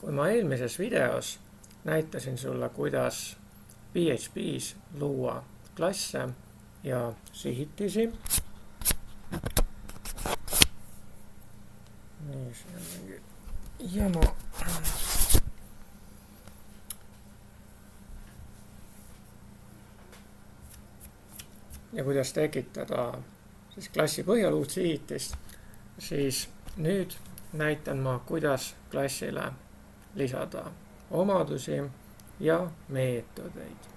Kui ma eelmises videos näitasin sulle, kuidas PHP's luua klasse ja sihitisi. Nii, siin on mingi jama. Ja kuidas tekitada siis klassi põhjal uut sihitist, siis nüüd näitan ma, kuidas klassile lisada omadusi ja meetodeid.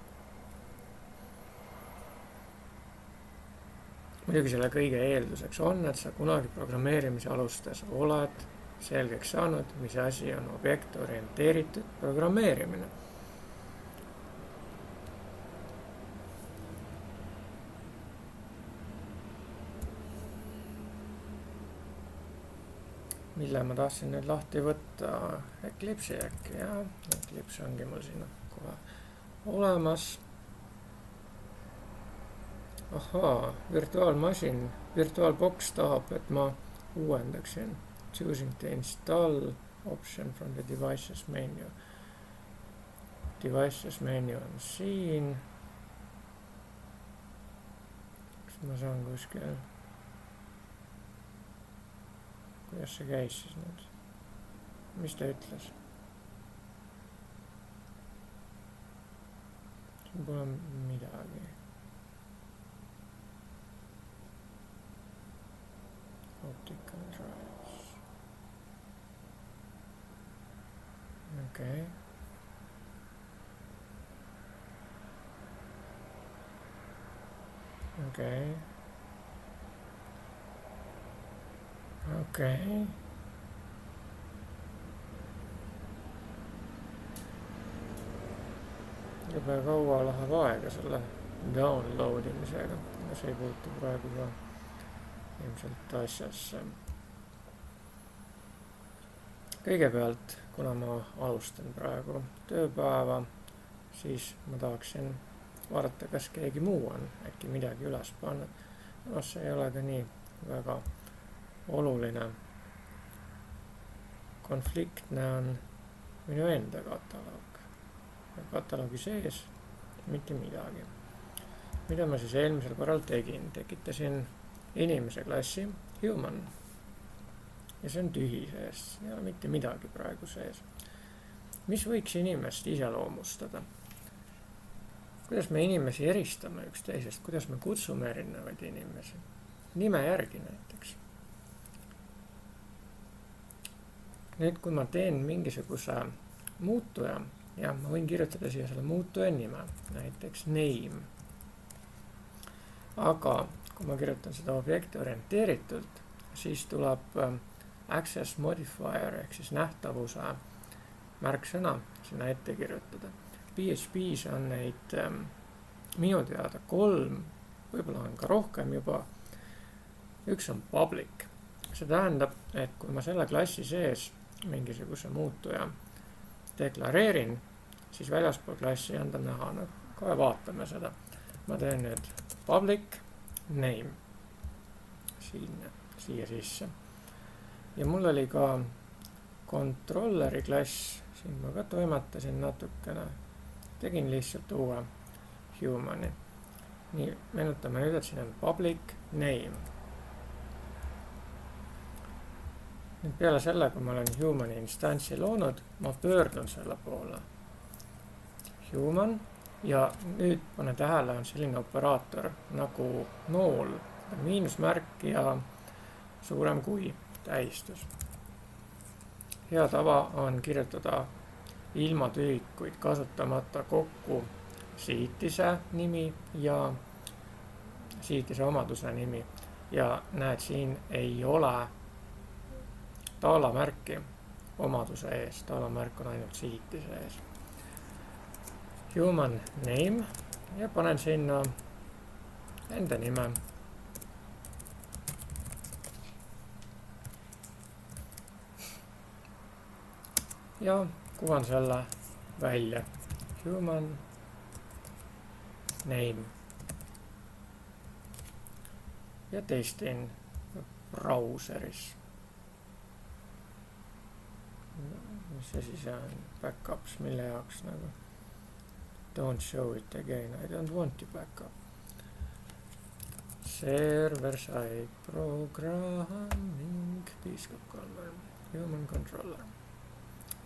Muidugi selle kõige eelduseks on, et sa kunagi programmeerimise alustes oled selgeks saanud, mis asi on objektorienteeritud programmeerimine. Mille ma tahtsin nüüd lahti võtta, Eclipse'i äkki, jah, Eclipse ongi mul siin kohe olemas. Ahaa, virtuaalmasin, VirtualBox tahab, et ma uuendaksin. Choosing to install option from the devices menu. Devices menu on siin. Kas ma saan kuskil? Kuidas see käis siis nüüd? Mis ta ütles? Siin pole midagi. Optical drives. Okay. Okay. Okay. Jube kaua läheb aega selle download imisega, aga see ei puutu praegu ka ilmselt asjasse. Kõigepealt, kuna ma alustan praegu tööpäeva, siis ma tahaksin vaadata, kas keegi muu on äkki midagi üles pannud. No see ei ole ka nii väga oluline. Konfliktne on minu enda kataloog. Kataloogi sees mitte midagi. Mida ma siis eelmisel korral tegin? Tekitasin inimese klassi human. Ja see on tühi sees. Ei ole mitte midagi praegu sees. Mis võiks inimest iseloomustada? Kuidas me inimesi eristame üksteisest? Kuidas me kutsume erinevaid inimesi? Nime järgi näiteks. Nüüd, kui ma teen mingisuguse muutuja, ja ma võin kirjutada siia selle muutuja nime, näiteks name. Aga kui ma kirjutan seda objekti orienteeritult, siis tuleb access modifier ehk siis nähtavuse märksõna sinna ette kirjutada. PHP's on neid minu teada 3, võib-olla on ka rohkem juba. Üks on public. See tähendab, et kui ma selle klassi sees mingisuguse muutuja deklareerin, siis väljaspool klassi on ta näha. No, kohe vaatame seda. Ma teen nüüd public name siia sisse. Ja mul oli ka controlleri klass, siin ma ka toimetasin natukene, tegin lihtsalt uue humani. Nii, meenutame nüüd, et siin on public name. Nüüd peale selle, kui ma olen humani instantsi loonud, ma pöördun selle poole. Human ja nüüd pane tähele, on selline operaator nagu nool, miinusmärk ja suurem kui tähistus. Hea tava on kirjutada ilma tühikuid kasutamata kokku sihitise nimi ja sihitise omaduse nimi. Ja näed, siin ei ole taalamärki omaduse ees. Taalamärk on ainult sihitise ees. Human name ja panen sinna enda nime. Ja kuvan selle välja. Human name. Ja testin brauseris. mis see siis on, backups, mille jaoks nagu don't show it again, I don't want to back up. Server-side programming, Piscop-Conver, human controller.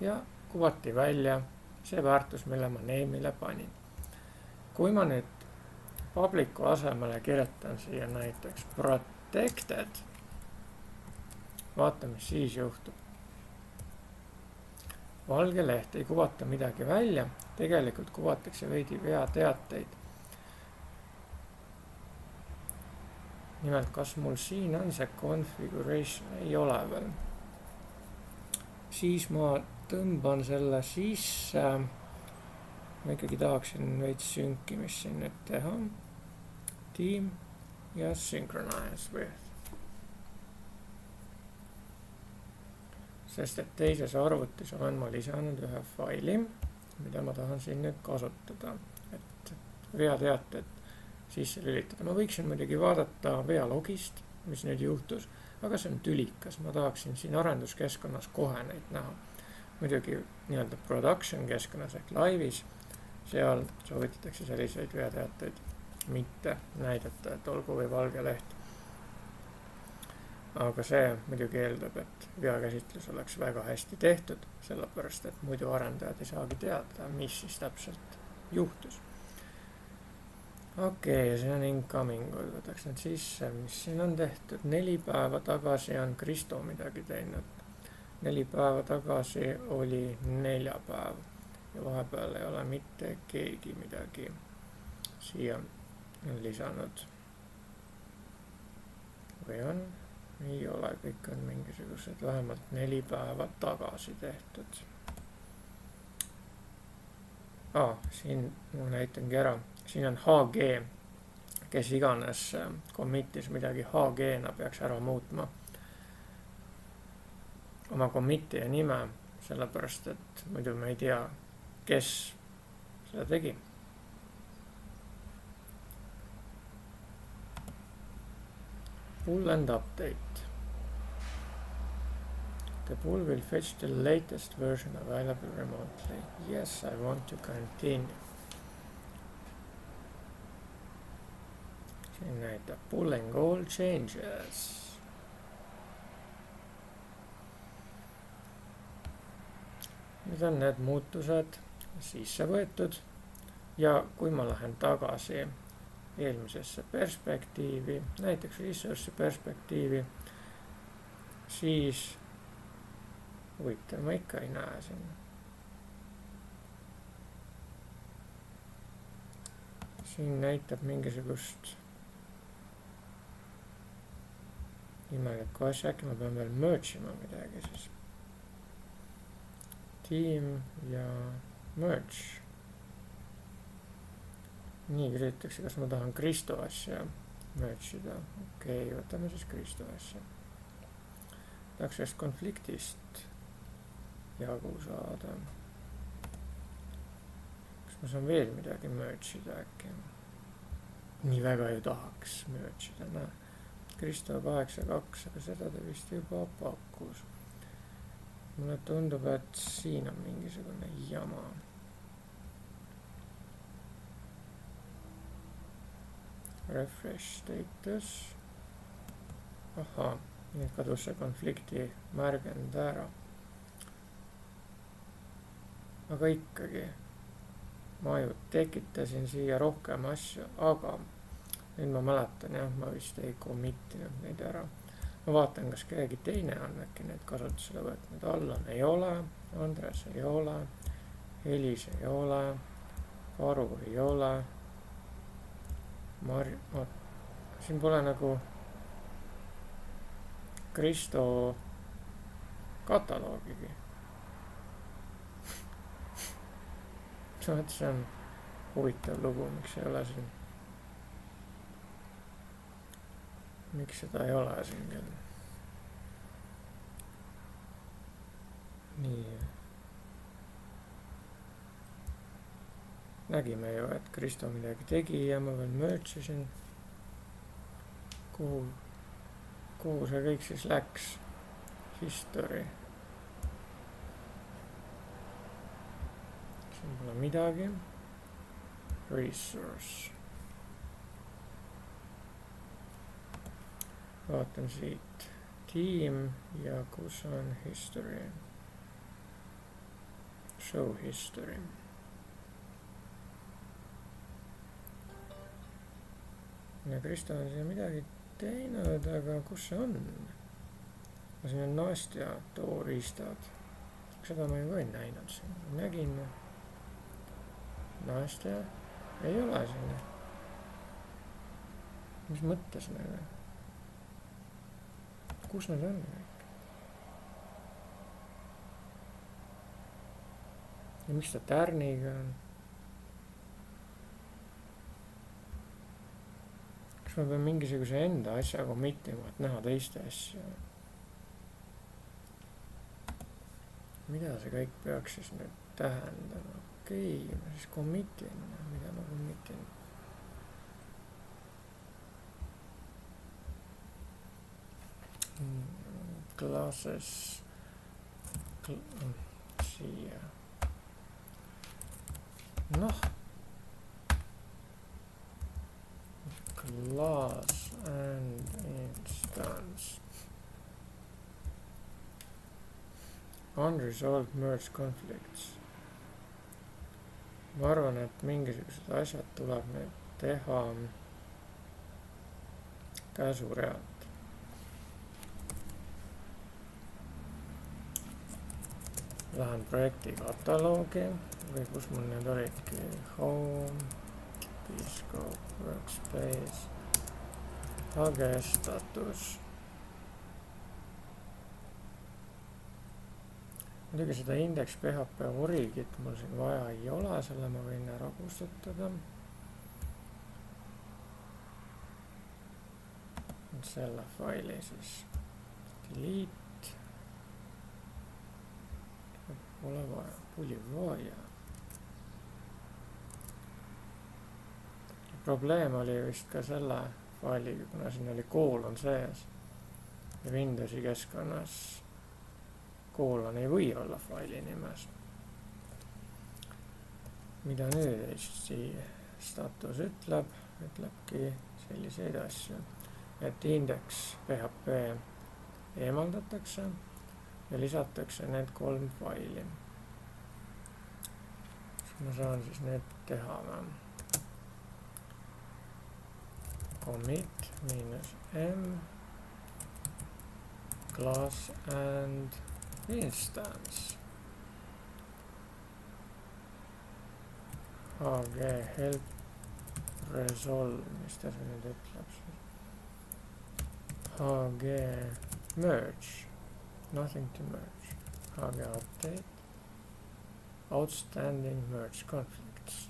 Ja kuvati välja see väärtus, mille ma name'ile panin. Kui ma nüüd publicu asemele kirjutan siia näiteks protected, vaata, mis siis juhtub. Valge leht ei kuvata midagi välja, tegelikult kuvatakse veidi veateateid. Nimelt, kas mul siin on see configuration, ei ole veel. Siis ma tõmban selle sisse, ma ikkagi tahaksin veits sünkimist siin nüüd teha. Team ja synchronize with. Sest et teises arvutis olen ma lisanud ühe faili, mida ma tahan siin nüüd kasutada, et veateated sisse lülitada. Ma võiksin muidugi vaadata vealogist, mis nüüd juhtus, aga see on tülikas. Ma tahaksin siin arenduskeskkonnas kohe neid näha. Muidugi nii-öelda production keskkonnas ehk laivis, seal soovitatakse selliseid veateateid mitte näidata, et olgu või valge leht. Aga see muidugi eeldab, et veakäsitlus oleks väga hästi tehtud, sellepärast, et muidu arendajad ei saagi teada, mis siis täpselt juhtus. Okei, see on incoming, võtaks need sisse, mis siin on tehtud. 4 päeva tagasi on Kristo midagi teinud. 4 päeva tagasi oli neljapäev ja vahepeal ei ole mitte keegi midagi siia lisanud. Või on? Ei ole, kõik on mingisugused vähemalt 4 päeva tagasi tehtud. Siin ma näitangi ära. Siin on HG, kes iganes commit'is midagi HG-na peaks ära muutma oma commit'i ja nime, sellepärast, et muidu me ei tea, kes seda tegi. Pull and update. The pull will fetch the latest version available remotely. Yes, I want to continue. Siin näitab pulling all changes. Nüüd on need muutused sisse võetud ja kui ma lähen tagasi eelmisesse perspektiivi, näiteks resource'i perspektiivi, siis huvitav, ma ikka ei näe sinna. Siin näitab mingisugust imelikku asja, äkki ma pean veel merge ima midagi siis. Team ja merge. Nii küsitakse, kas ma tahan Kristo asja merge'ida. Okei, võtame siis Kristo asja. Tahaks sellest konfliktist jagu saada. Kas ma saan veel midagi merge'ida äkki? Nii väga ju tahaks merge'ida, näe. Kristo 82, aga seda ta vist juba pakkus. Mulle tundub, et siin on mingisugune jama. Refresh status. Ahhaa, nüüd kadus see konflikti märgend ära. Aga ikkagi, ma ju tekitasin siia rohkem asju, aga nüüd ma mäletan, jah, ma vist ei commit'inud neid ära. Ma vaatan, kas keegi teine on äkki need kasutusele võtnud. Allan ei ole, Andres ei ole, Elis ei ole, Karu ei ole. Siin pole nagu Kristo kataloogigi. See on huvitav lugu, miks ei ole siin. Miks seda ei ole siin küll? Nii. Nägime ju, et Kristo midagi tegi ja ma veel merge'isin. Kuhu see kõik siis läks? History. siin pole midagi. Resource. vaatan siit team ja kus on history. Show history. ja Kristo on siin midagi teinud, aga kus see on? siin on Nastja tooriistad. seda ma ju ka ei näinud siin. nägin. Nastja ei ole siin. mis mõttes nagu? kus nad on? ja miks ta tärniga on? kas ma pean mingisuguse enda asja committima, et näha teiste asja? mida see kõik peaks siis nüüd tähendama? okei, ma siis commit'in. mida ma commit'in? Classes siia. noh. Class and instance. Unresolved merge conflicts. ma arvan, et mingisugused asjad tuleb nüüd teha käsurealt. Lähen projekti kataloogi või kus mul need olidki. Home, Bscope, Workspace, AG status. muidugi seda index PHP origit mul siin vaja ei ole, selle ma võin ära kustutada. selle faili siis delete. pole vaja, puli vaja. probleem oli vist ka selle failiga, kuna siin oli koolon sees ja Windowsi keskkonnas koolon ei või olla faili nimes. mida nüüd HTTP status ütlebki selliseid asju, et index PHP eemaldatakse ja lisatakse need 3 faili. ma saan siis need teha. Commit -m class and instance AG help resolve, mis ta see nüüd ütleb siis? AG merge, nothing to merge. AG update outstanding merge conflicts.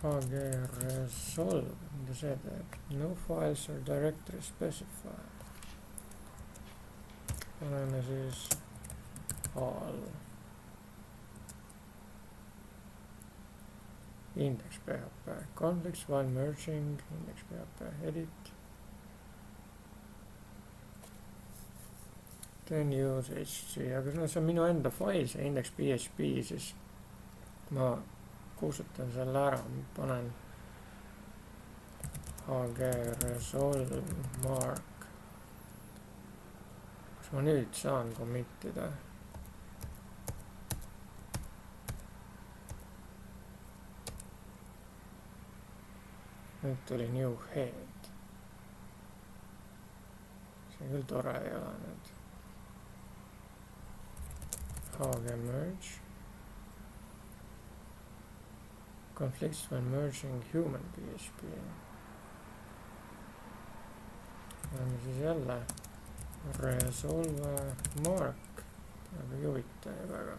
AG resolve, mida see teeb? No files or directory specified. paneme siis all index PHP conflicts while merging index PHP edit. Then use HTTP, aga see on minu enda fail, see index PHP, siis ma kustutan selle ära, panen AG resolve mark. kas ma nüüd saan commit'ida? nüüd tuli new head. see küll tore ei ole nüüd. AG merge conflicts when merging human PHP. oleme siis jälle resolve mark, aga ei huvita ju väga.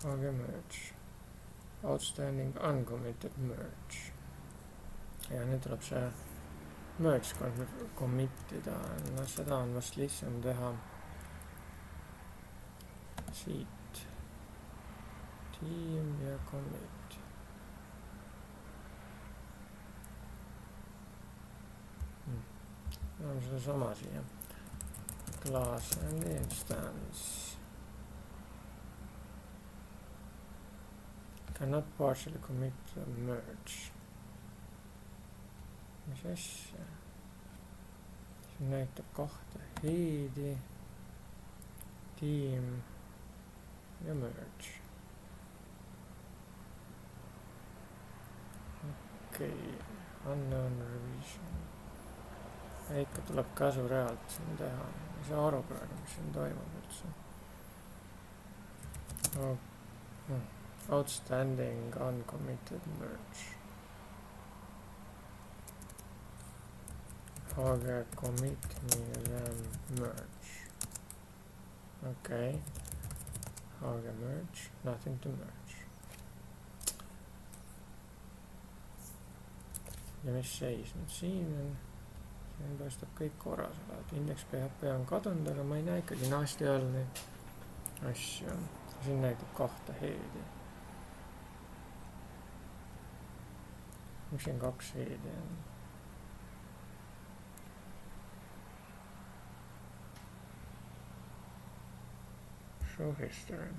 AG merge outstanding uncommitted merge ja nüüd tuleb see merge commit'ida. no seda on vast lihtsam teha siit tiim ja commit. On seda sama siia. Class and instance. Cannot partially commit to merge. Mis asja? See näitab kahte. Heidi, tiim ja merge. Okei, unknown revision. Ikka tuleb käsurealt siin teha. Ei saa aru praegu, mis siin toimub üldse. Outstanding uncommitted merge. Hage commit means merge. Okay. Hage merge, nothing to merge. Ja mis seis nüüd siin on? Siin paistab kõik korras olevat. Index PHP on kadunud, aga ma ei näe ikkagi naasti all neid asju. Siin näitab kahte heedi. Miks siin 2 heedi on? Show history.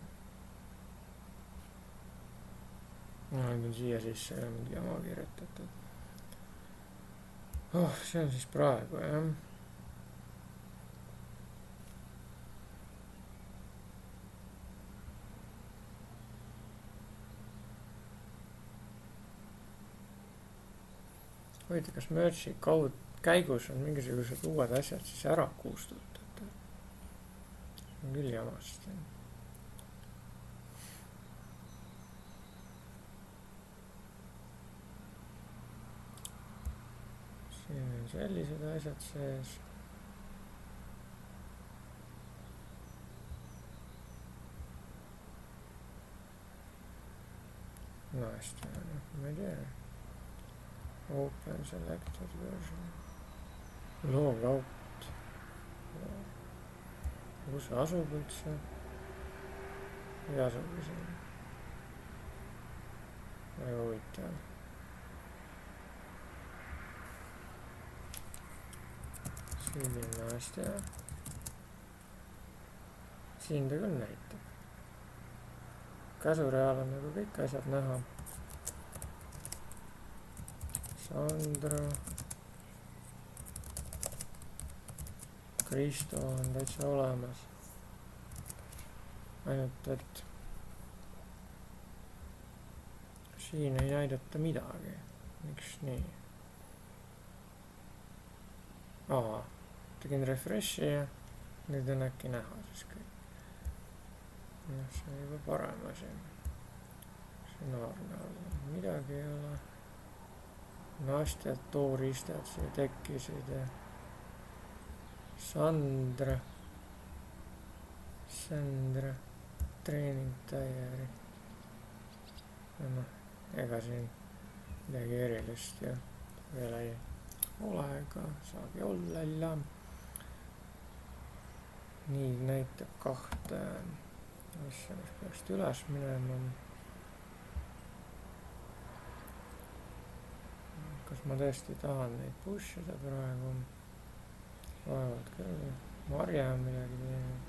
Nüüd on siia sisse mingi jama kirjutatud. See on siis praegu, jah. Hoida, kas merge'i käigus on mingisugused uued asjad siis ära kustutatud? See on küll jamasti. Siin on sellised asjad sees. No hästi, ma ei tea. Open selected version. Logout. Kus asub üldse? Ei asugi siin. Väga huvitav. Siin on asja. Siin ta küll näitab. Käsureal on nagu kõik asjad näha. Sandra. Kristo on täitsa olemas. Ainult, et siin ei näidata midagi. Miks nii? Tegin refreshi ja nüüd on äkki näha siis kõik. See on juba parem asi. Stsenaarne all midagi ei ole. Nastjad, tooristad siia tekkisid ja Sandra, treeningtäieri. Ega siin midagi erilist ja veel ei ole, ega saagi olla. Nii näitab kahte asja, mis peaks üles minema. Kas ma tõesti tahan neid pushida praegu? Vaevalt küll. Marja on midagi teinud.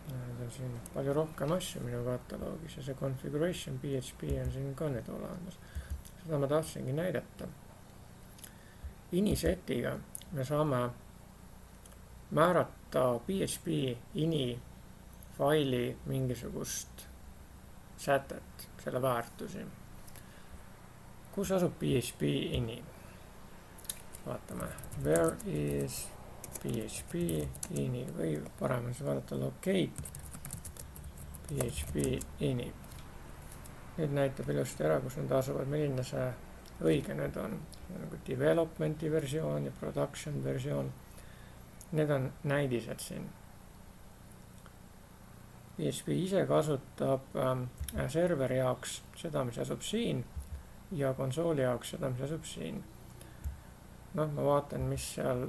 Need on siin palju rohkem asju minu kataloogis ja see configuration PHP on siin ka nüüd olemas. Seda ma tahtsingi näidata. Ini-setiga me saame määrata PHP ini faili mingisugust sätet, selle väärtusi. Kus asub PHP ini? Vaatame. Where is PHP ini või parem on see vaadata locate PHP ini. Nüüd näitab ilusti ära, kus need asuvad, milline see õige need on. Nagu developmenti versioon ja production versioon. Need on näidised siin. PHP ise kasutab serveri jaoks seda, mis asub siin ja konsooli jaoks seda, mis asub siin. Ma vaatan, mis seal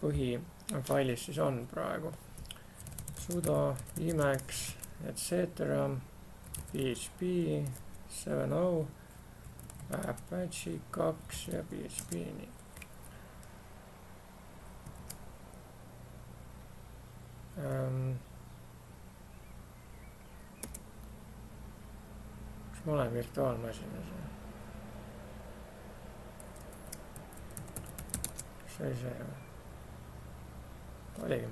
põhifailis siis on praegu. sudo Emacs, etc. PHP 7.0, Apache 2 ja PHP, nii. Kas ma olen virtuaalmasinas? Kas oli see või? Oligi.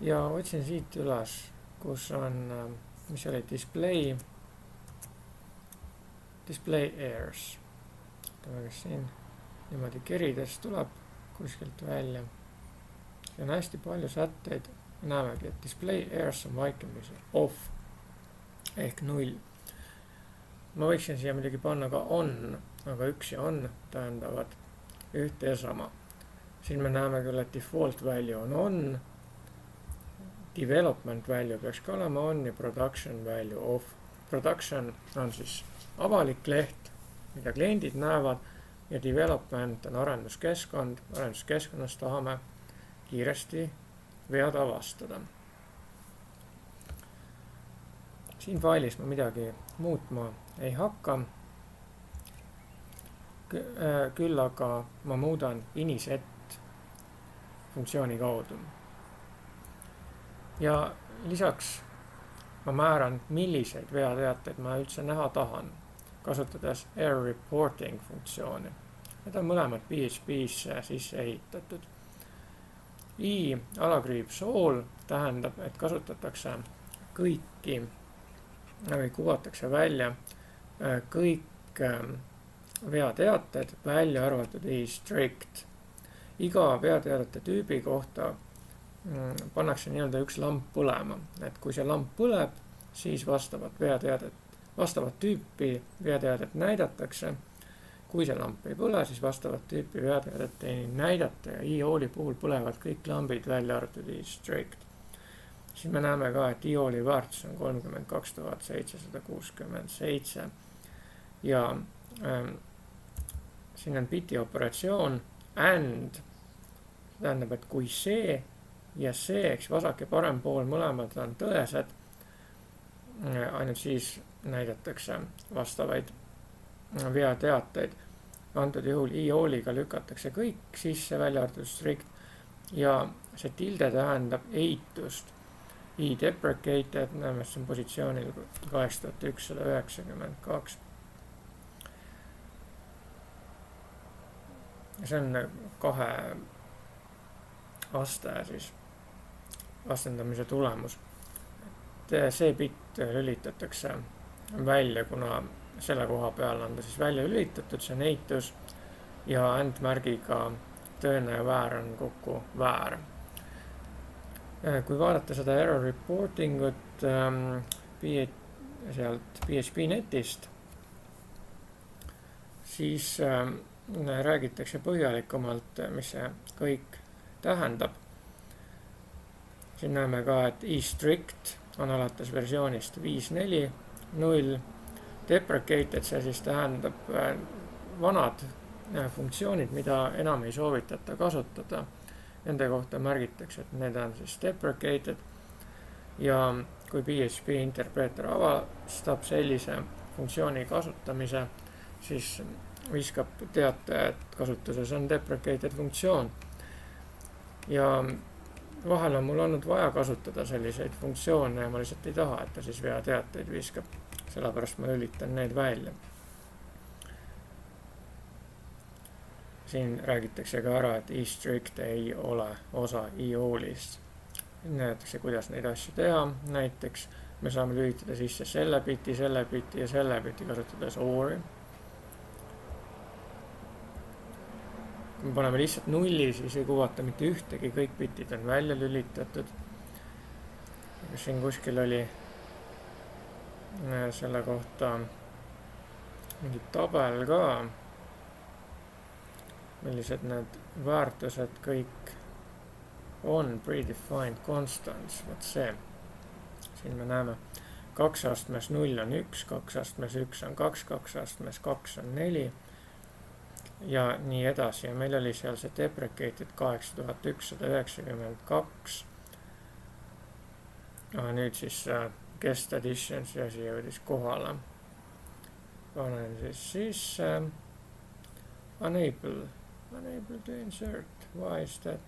Ja otsin siit üles, kus on, mis oli display airs. Kas siin niimoodi kerides tuleb kuskilt välja. Ja on hästi palju sätteid. Näemegi, et display airs on vaikimisi off ehk 0. Ma võiksin siia midagi panna ka on, aga üks ja on tähendavad ühte ja sama. Siin me näeme küll, et default value on, development value peaks ka olema on ja production value off. Production on siis avalik leht, mida kliendid näevad ja development on arenduskeskkond. Arenduskeskkonnas tahame kiiresti vead avastada. Siin failis ma midagi muutma ei hakka. Küll aga ma muudan iniset funktsiooni kaudu. Ja lisaks ma määran, milliseid veateateid ma üldse näha tahan, kasutades error reporting funktsiooni. Need on mõlemad PHP-sse sisse ehitatud. I_all tähendab, et kasutatakse kõiki või kuvatakse välja kõik veateated, välja arvatud I_strict. Iga veateadete tüübi kohta pannakse nii-öelda üks lamp põlema. Et kui see lamp põleb, siis vastavat tüüpi veateadet näidatakse. Kui see lamp ei põle, siis vastavat tüüpi veateadet ei näidata ja I_all'i puhul põlevad kõik lambid välja arvatud I_strict. Siis me näeme ka, et I_all'i väärtus on 32767 ja siin on biti operatsioon and, tähendab, et kui see ja see, eks vasak ja parem pool mõlemad on tõesed, ainult siis näidatakse vastavaid veateateid. Antud juhul I_all'iga lükatakse kõik sisse välja arvatud strict ja see tilde tähendab eitust. I_deprecated, näeme, see on positsioonil 8192. See on kahe aste siis vastendamise tulemus. See bitt lülitatakse välja, kuna selle koha peal on ta siis välja lülitatud, see on eitus ja and märgiga tõene ja väär on kokku väär. Kui vaadata seda error reportingut sealt PHP netist, siis räägitakse põhjalikumalt, mis see kõik tähendab. Siin näeme ka, et I_strict on alates versioonist 5.4.0. Deprecated, see siis tähendab vanad funktsioonid, mida enam ei soovitata kasutada. Nende kohta märgitakse, et need on siis deprecated ja kui PHP interpreeter avastab sellise funktsiooni kasutamise, siis viskab teate, et kasutuses on deprecated funktsioon. Ja vahel on mul olnud vaja kasutada selliseid funktsioone ja ma lihtsalt ei taha, et ta siis veateateid viskab. Sellepärast ma lülitan need välja. Siin räägitakse ka ära, et I_strict ei ole osa I_all'ist. Näetakse, kuidas neid asju teha. Näiteks me saame lülitada sisse selle biti ja selle biti kasutades or'i. Kui me paneme lihtsalt 0, siis ei kuvata mitte ühtegi, kõik bitid on välja lülitatud. Siin kuskil oli selle kohta mingi tabel ka, millised need väärtused kõik on, predefined constants, võt see. Siin me näeme 2 astmes 0 on 1, 2 astmes 1 on 2, 2 astmes 2 on 4. ja nii edasi ja meil oli seal see deprecated 8192. Nüüd siis guest additionsi asi jõudis kohale. Panen siis sisse unable to insert, why is that?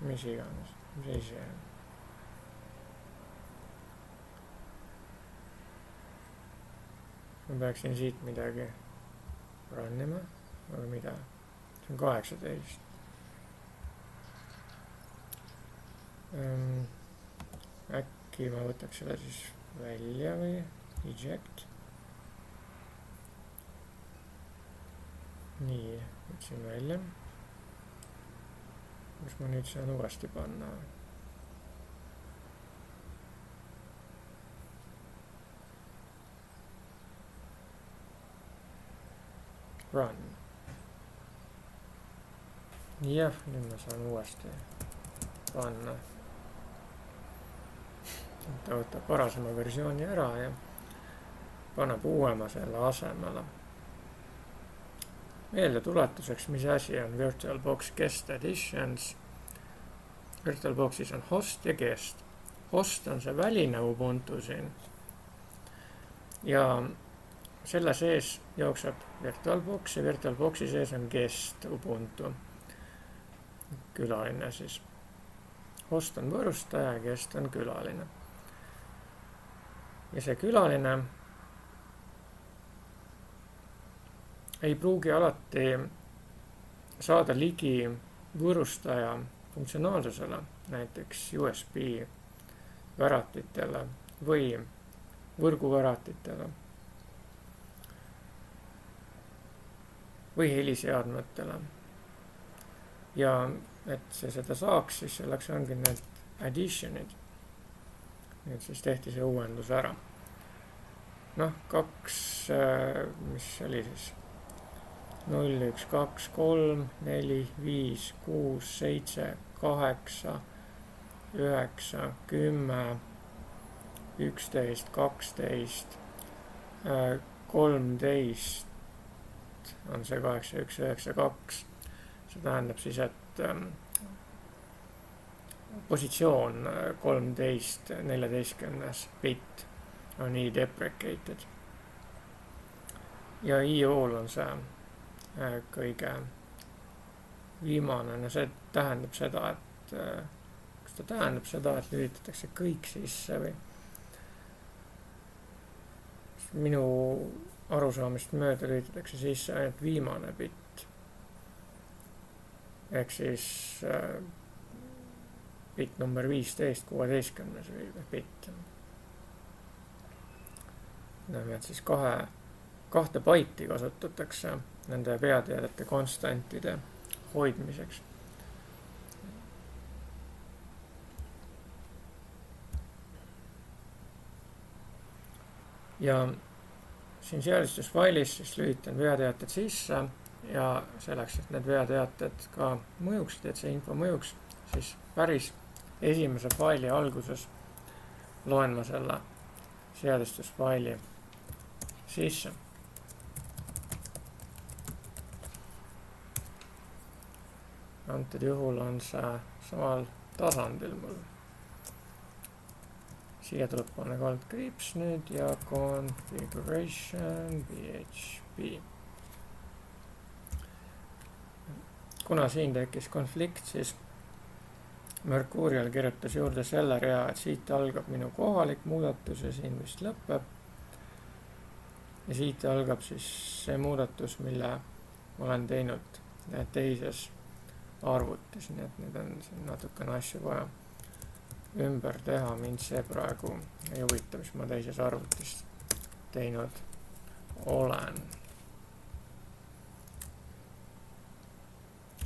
Mis iganes, mis asi on. Ma peaksin siit midagi rannima, aga mida? See on 18. Äkki ma võtaks selle siis välja või eject. Nii, võtsin välja. Kus ma nüüd saan uuesti panna? Run. Jah, nüüd ma saan uuesti panna. Ta võtab varasema versiooni ära ja paneb uuema selle asemele. Meeldetuletuseks, mis asi on VirtualBox Guest Additions. VirtualBoxis on host ja guest. Host on see väline Ubuntu siin. Ja selle sees jookseb VirtualBox ja VirtualBoxi sees on guest Ubuntu. Külaline siis. Host on võõrustaja ja guest on külaline. Ja see külaline ei pruugi alati saada ligi võõrustaja funktsionaalsusele, näiteks USB väratitele või võrguväratitele või heliseadmetele. Ja et see seda saaks, siis selleks ongi need additionid. Nüüd siis tehti see uuendus ära. Noh, 2, mis oli siis? 0, 1, 2, 3, 4, 5, 6, 7, 8, 9, 10, 11, 12, 13 on see 8192. See tähendab siis, et positsioon 13, 14 bit on nii deprecated. Ja IO-l on see kõige viimane. No see tähendab seda, et kas ta tähendab seda, et lülitatakse kõik sisse või minu arusaamist mööda lülitatakse sisse ainult viimane bit. Ehk siis bit number 15, 16 bit. Näeme, et siis 2 baiti kasutatakse nende veateadete konstantide hoidmiseks. Ja siin seadistusfailis siis lülitan veateated sisse ja selleks, et need veateated ka mõjuksid, et see info mõjuks, siis päris esimese faili alguses loen ma selle seadistusfaili sisse. Antud juhul on see samal tasandil mul. Siia tuleb panna kaldkriips nüüd ja configuration PHP. Kuna siin tekkis konflikt, siis Mercurial kirjutas juurde selle rea, et siit algab minu kohalik muudatus ja siin vist lõpeb. Ja siit algab siis see muudatus, mille ma olen teinud teises arvutis, nii et nüüd on siin natukene asju vaja ümber teha. Mind see praegu ei huvita, mis ma teises arvutis teinud olen.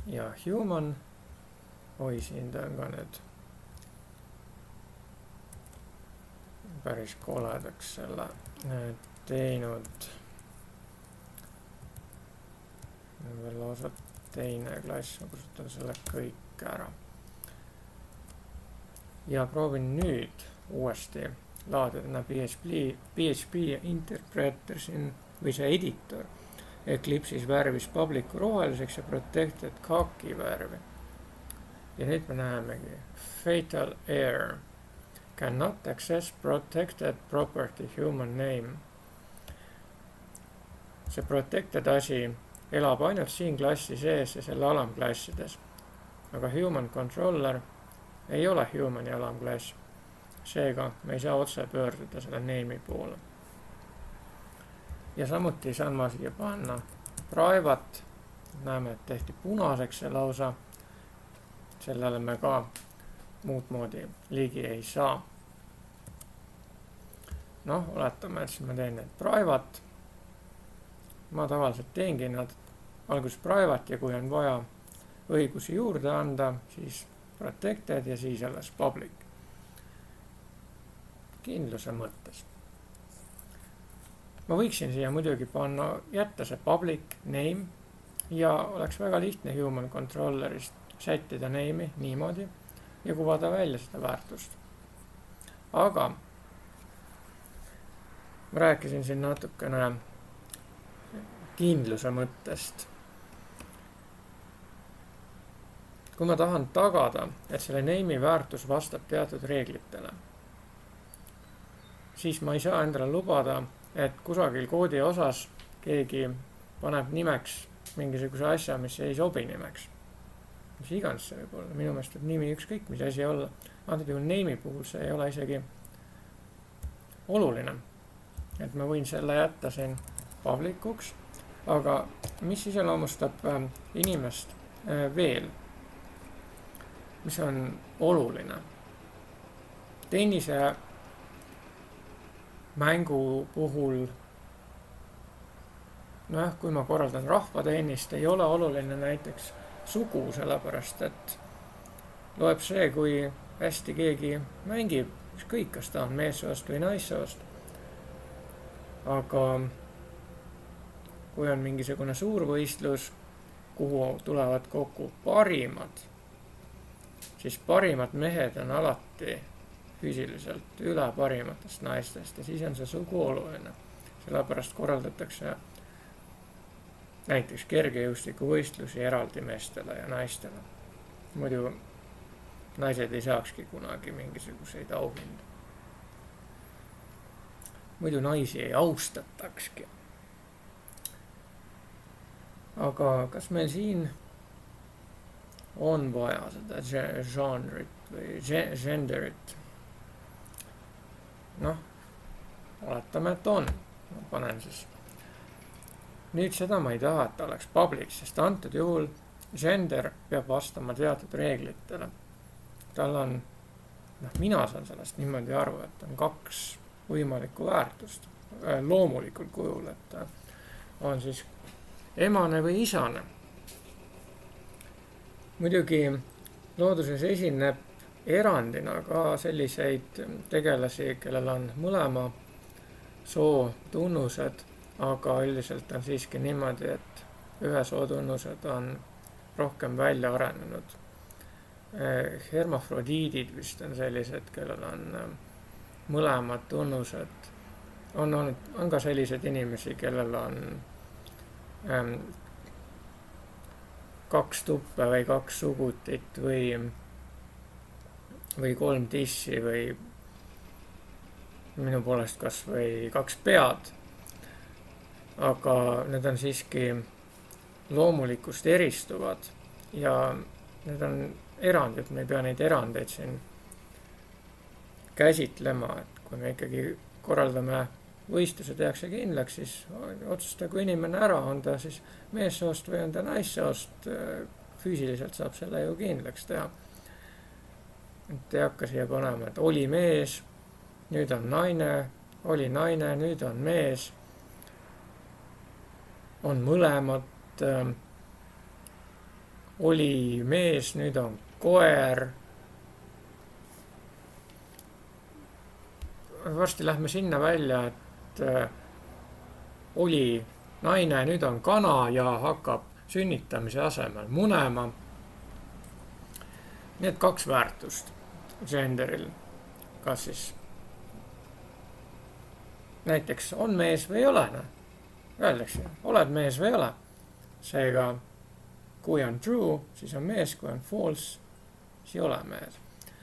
Ja human, siin ta on ka nüüd päris koledaks selle teinud. Veel lausa teine klass, ma kustutan selle kõik ära. Ja proovin nüüd uuesti laadida PHP interpreter siin või see editor Eclipse'is värvis public'u roheliseks ja protected khaki värvi. Ja nüüd me näemegi fatal error. Cannot access protected property human name. See protected asi elab ainult siin klassi sees ja selle alamklassides. Aga human controller ei ole humani alamklass. Seega me ei saa otse pöörduda selle name'i poole. Ja samuti saan ma siia panna private. Näeme, et tehti punaseks see lausa. Sellele me ka muud moodi ligi ei saa. Noh, oletame, et siis ma teen need private. Ma tavaliselt teengi nad alguses private ja kui on vaja õigusi juurde anda, siis protected ja siis alles public. Kindluse mõttes. Ma võiksin siia muidugi panna, jätta see public name ja oleks väga lihtne human controllerist sättida name'i niimoodi ja kuvada välja seda väärtust. Aga ma rääkisin siin natukene kindluse mõttest. Kui ma tahan tagada, et selle name'i väärtus vastab teatud reeglitele, siis ma ei saa endale lubada, et kusagil koodi osas keegi paneb nimeks mingisuguse asja, mis ei sobi nimeks. Mis iganes see võib olla. Minu meelest võib nimi ükskõik mis asi olla. Antud juhul name'i puhul see ei ole isegi oluline. Et ma võin selle jätta siin publicuks. Aga mis iseloomustab inimest veel? Mis on oluline? Tennise mängu puhul, kui ma korraldan rahvatennist, ei ole oluline näiteks sugu, sellepärast et loeb see, kui hästi keegi mängib, ükskõik kas ta on meessoost või naissoost. Aga kui on mingisugune suurvõistlus, kuhu tulevad kokku parimad, siis parimad mehed on alati füüsiliselt üle parimatest naistest ja siis on see sugu oluline. Sellepärast korraldatakse näiteks kergejõustikuvõistlusi eraldi meestele ja naistele. Muidu naised ei saakski kunagi mingisuguseid auhindu. Muidu naisi ei austatakski. Aga kas meil siin on vaja seda genre'it või genderit? Oletame, et on. Ma panen siis. Nüüd seda ma ei taha, et ta oleks public, sest antud juhul gender peab vastama teatud reeglitele. Tal on, mina saan sellest niimoodi aru, et on 2 võimalikku väärtust loomulikul kujul, et on siis emane või isane. Muidugi looduses esineb erandina ka selliseid tegelasi, kellel on mõlema soo tunnused, aga üldiselt on siiski niimoodi, et ühe soo tunnused on rohkem välja arenenud. Hermafrodiidid vist on sellised, kellel on mõlemad tunnused. On ka sellised inimesi, kellel on 2 tuppe või 2 sugutit või 3 tissi või minu poolest kas või 2 pead. Aga need on siiski loomulikust eristuvad ja need on erandid, me ei pea neid erandeid siin käsitlema, et kui me ikkagi korraldame võistluse tehakse kindlaks, siis otsustagu inimene ära, on ta siis meessoost või on ta naissoost, füüsiliselt saab selle ju kindlaks teha. Et ei hakka siia panema, et oli mees, nüüd on naine, oli naine, nüüd on mees, on mõlemad, oli mees, nüüd on koer. Varsti lähme sinna välja, et oli naine, nüüd on kana ja hakkab sünnitamise asemel munema. Need 2 väärtust genderil, kas siis näiteks on mees või ei ole, öeldakse, oled mees või ei ole. Seega, kui on true, siis on mees, kui on false, siis ei ole mees.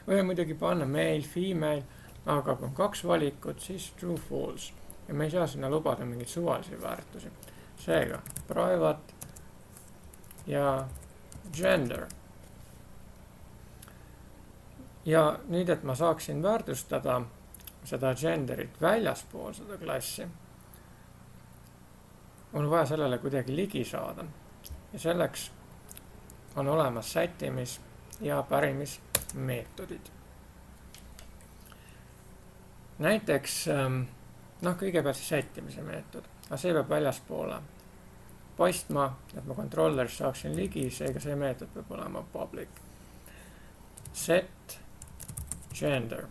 Võime muidugi panna male, female, aga kui on 2 valikut, siis true, false. Ja me ei saa sinna lubada mingeid suvalisi väärtusi. Seega, private ja gender. Ja nüüd, et ma saaksin väärtustada seda genderit väljaspool seda klassi, on vaja sellele kuidagi ligi saada. Ja selleks on olemas sättimis- ja pärimismeetodid. Näiteks, kõigepealt siis sättimise meetod. Aga see peab väljaspoole paistma, et ma controllerist saaksin ligi, seega see meetod peab olema public. Set gender.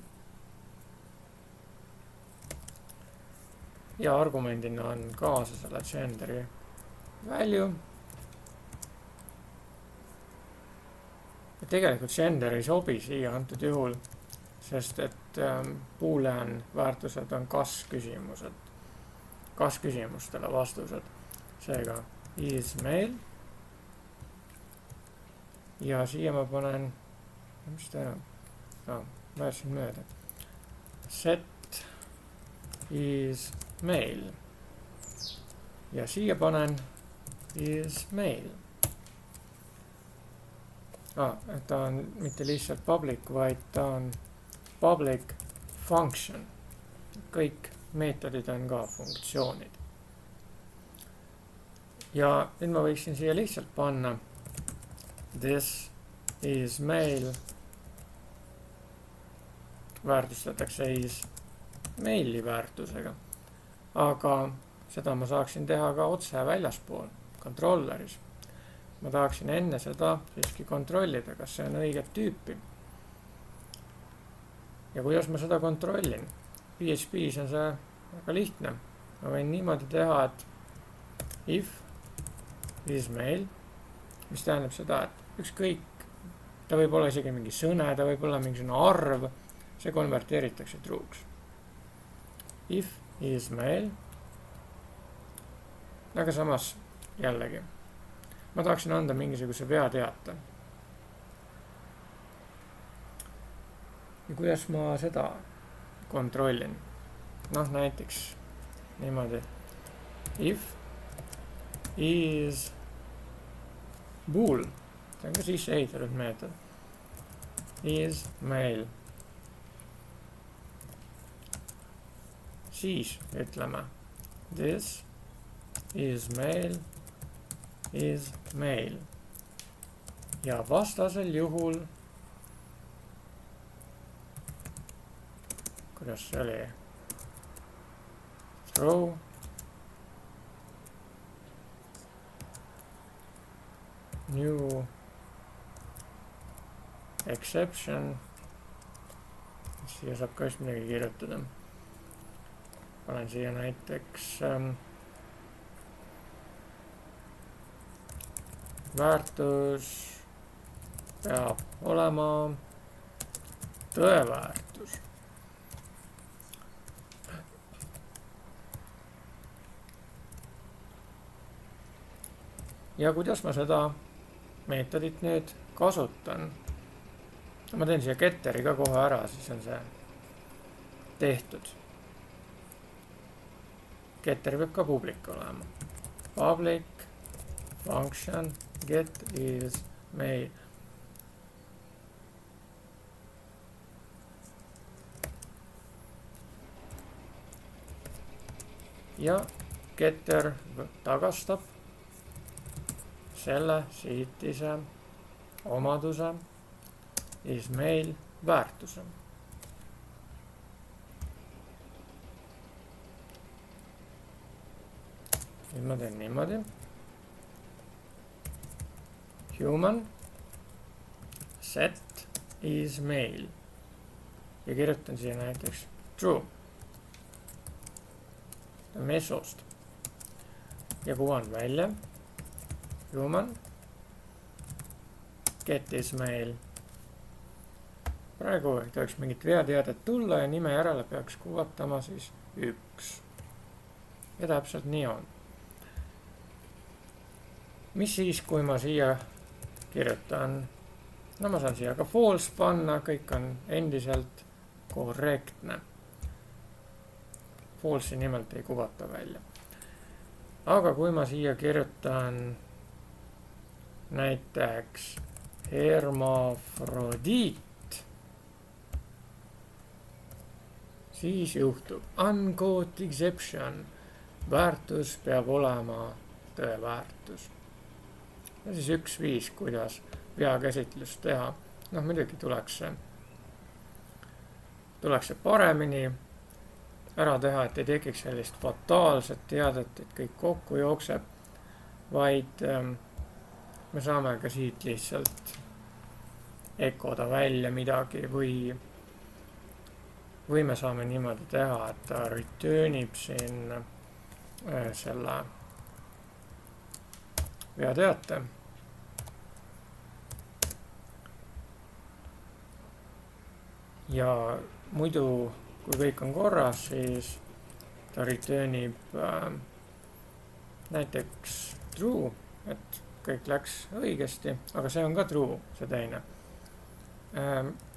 Ja argumendina on kaasa selle genderi value. Ja tegelikult gender ei sobi siia antud juhul, sest et boolean väärtused on kas-küsimused. Kas-küsimustele vastused. Seega is male. Ja siia ma panen, mis ta on? Väärsin mööda. Set is male. Ja siia panen is male. Et ta on mitte lihtsalt public, vaid ta on public function. Kõik meetodid on ka funktsioonid. Ja nüüd ma võiksin siia lihtsalt panna this is male. Väärtustatakse is male'i väärtusega. Aga seda ma saaksin teha ka otse väljaspool controlleris. Ma tahaksin enne seda siiski kontrollida, kas see on õiget tüüpi. Ja kuidas ma seda kontrollin? PHP's on see väga lihtne. Ma võin niimoodi teha, et if is male, mis tähendab seda, et ükskõik, ta võib olla isegi mingi sõne, ta võib olla mingisugune arv, see konverteeritakse true'ks. If is male, aga samas jällegi, ma tahaksin anda mingisuguse veateate. Ja kuidas ma seda kontrollin? Näiteks niimoodi. If is bool, see on ka sisse ehitatud meetod. Is male. Siis ütleme this is male is male. Ja vastasel juhul, kuidas see oli? Throw new exception. Siia saab ka just midagi kirjutada. Panen siia näiteks väärtus peab olema tõeväärtus. Ja kuidas ma seda meetodit nüüd kasutan? Ma teen siia getteri ka kohe ära, siis on see tehtud. Getter peab ka public olema. Public function get is male. Ja getter tagastab selle siitise omaduse is male väärtuse. Nüüd ma teen niimoodi. Human set is male. Ja kirjutan siia näiteks true. Ta on meessoost. Ja kuvan välja. Human get is male. Praegu ei tohiks mingit veateadet tulla ja nime järele peaks kuvatama siis 1. ja täpselt nii on. Mis siis, kui ma siia kirjutan, no ma saan siia ka false panna, kõik on endiselt korrektne. False'i nimelt ei kuvata välja. Aga kui ma siia kirjutan näiteks hermafrodiit, siis juhtub uncaught exception, väärtus peab olema tõeväärtus. Ja siis üks viis, kuidas veakäsitlust teha. Noh, muidugi tuleks see paremini ära teha, et ei tekiks sellist fataalset teadet, et kõik kokku jookseb, vaid me saame ka siit lihtsalt ekoda välja midagi või me saame niimoodi teha, et ta returnib siin selle veateate. Ja muidu, kui kõik on korras, siis ta returnib näiteks true, et kõik läks õigesti, aga see on ka true, see teine.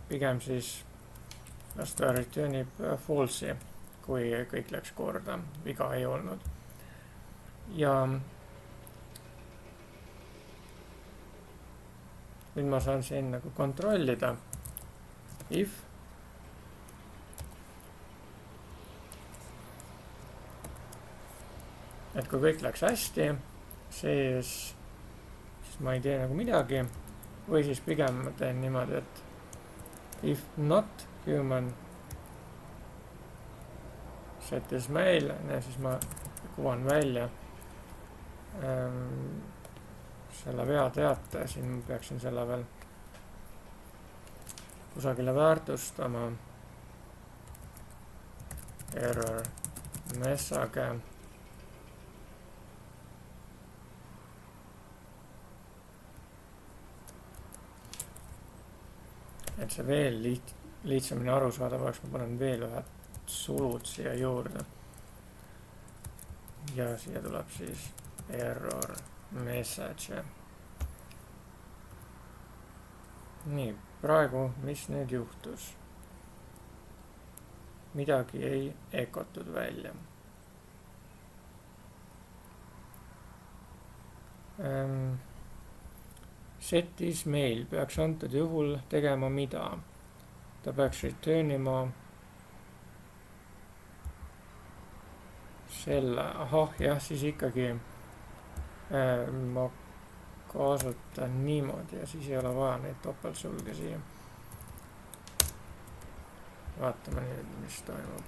Pigem siis las ta returnib false'i, kui kõik läks korda, viga ei olnud. Ja nüüd ma saan siin nagu kontrollida, if et kui kõik läks hästi, siis ma ei tee nagu midagi, või siis pigem ma teen niimoodi, et if not human set is mail, siis ma kuvan välja selle veateate, siin ma peaksin selle veel kusagile väärtustama, error message, et see veel lihtsamini aru saada oleks, ma panen veel ühed sulud siia juurde ja siia tuleb siis error message. Nii, praegu mis nüüd juhtus? Midagi ei ekotud välja. Set is mail peaks antud juhul tegema mida? Ta peaks returnima selle, jah, siis ikkagi ma kasutan niimoodi ja siis ei ole vaja neid topeltsulge siia. Vaatame nüüd, mis toimub.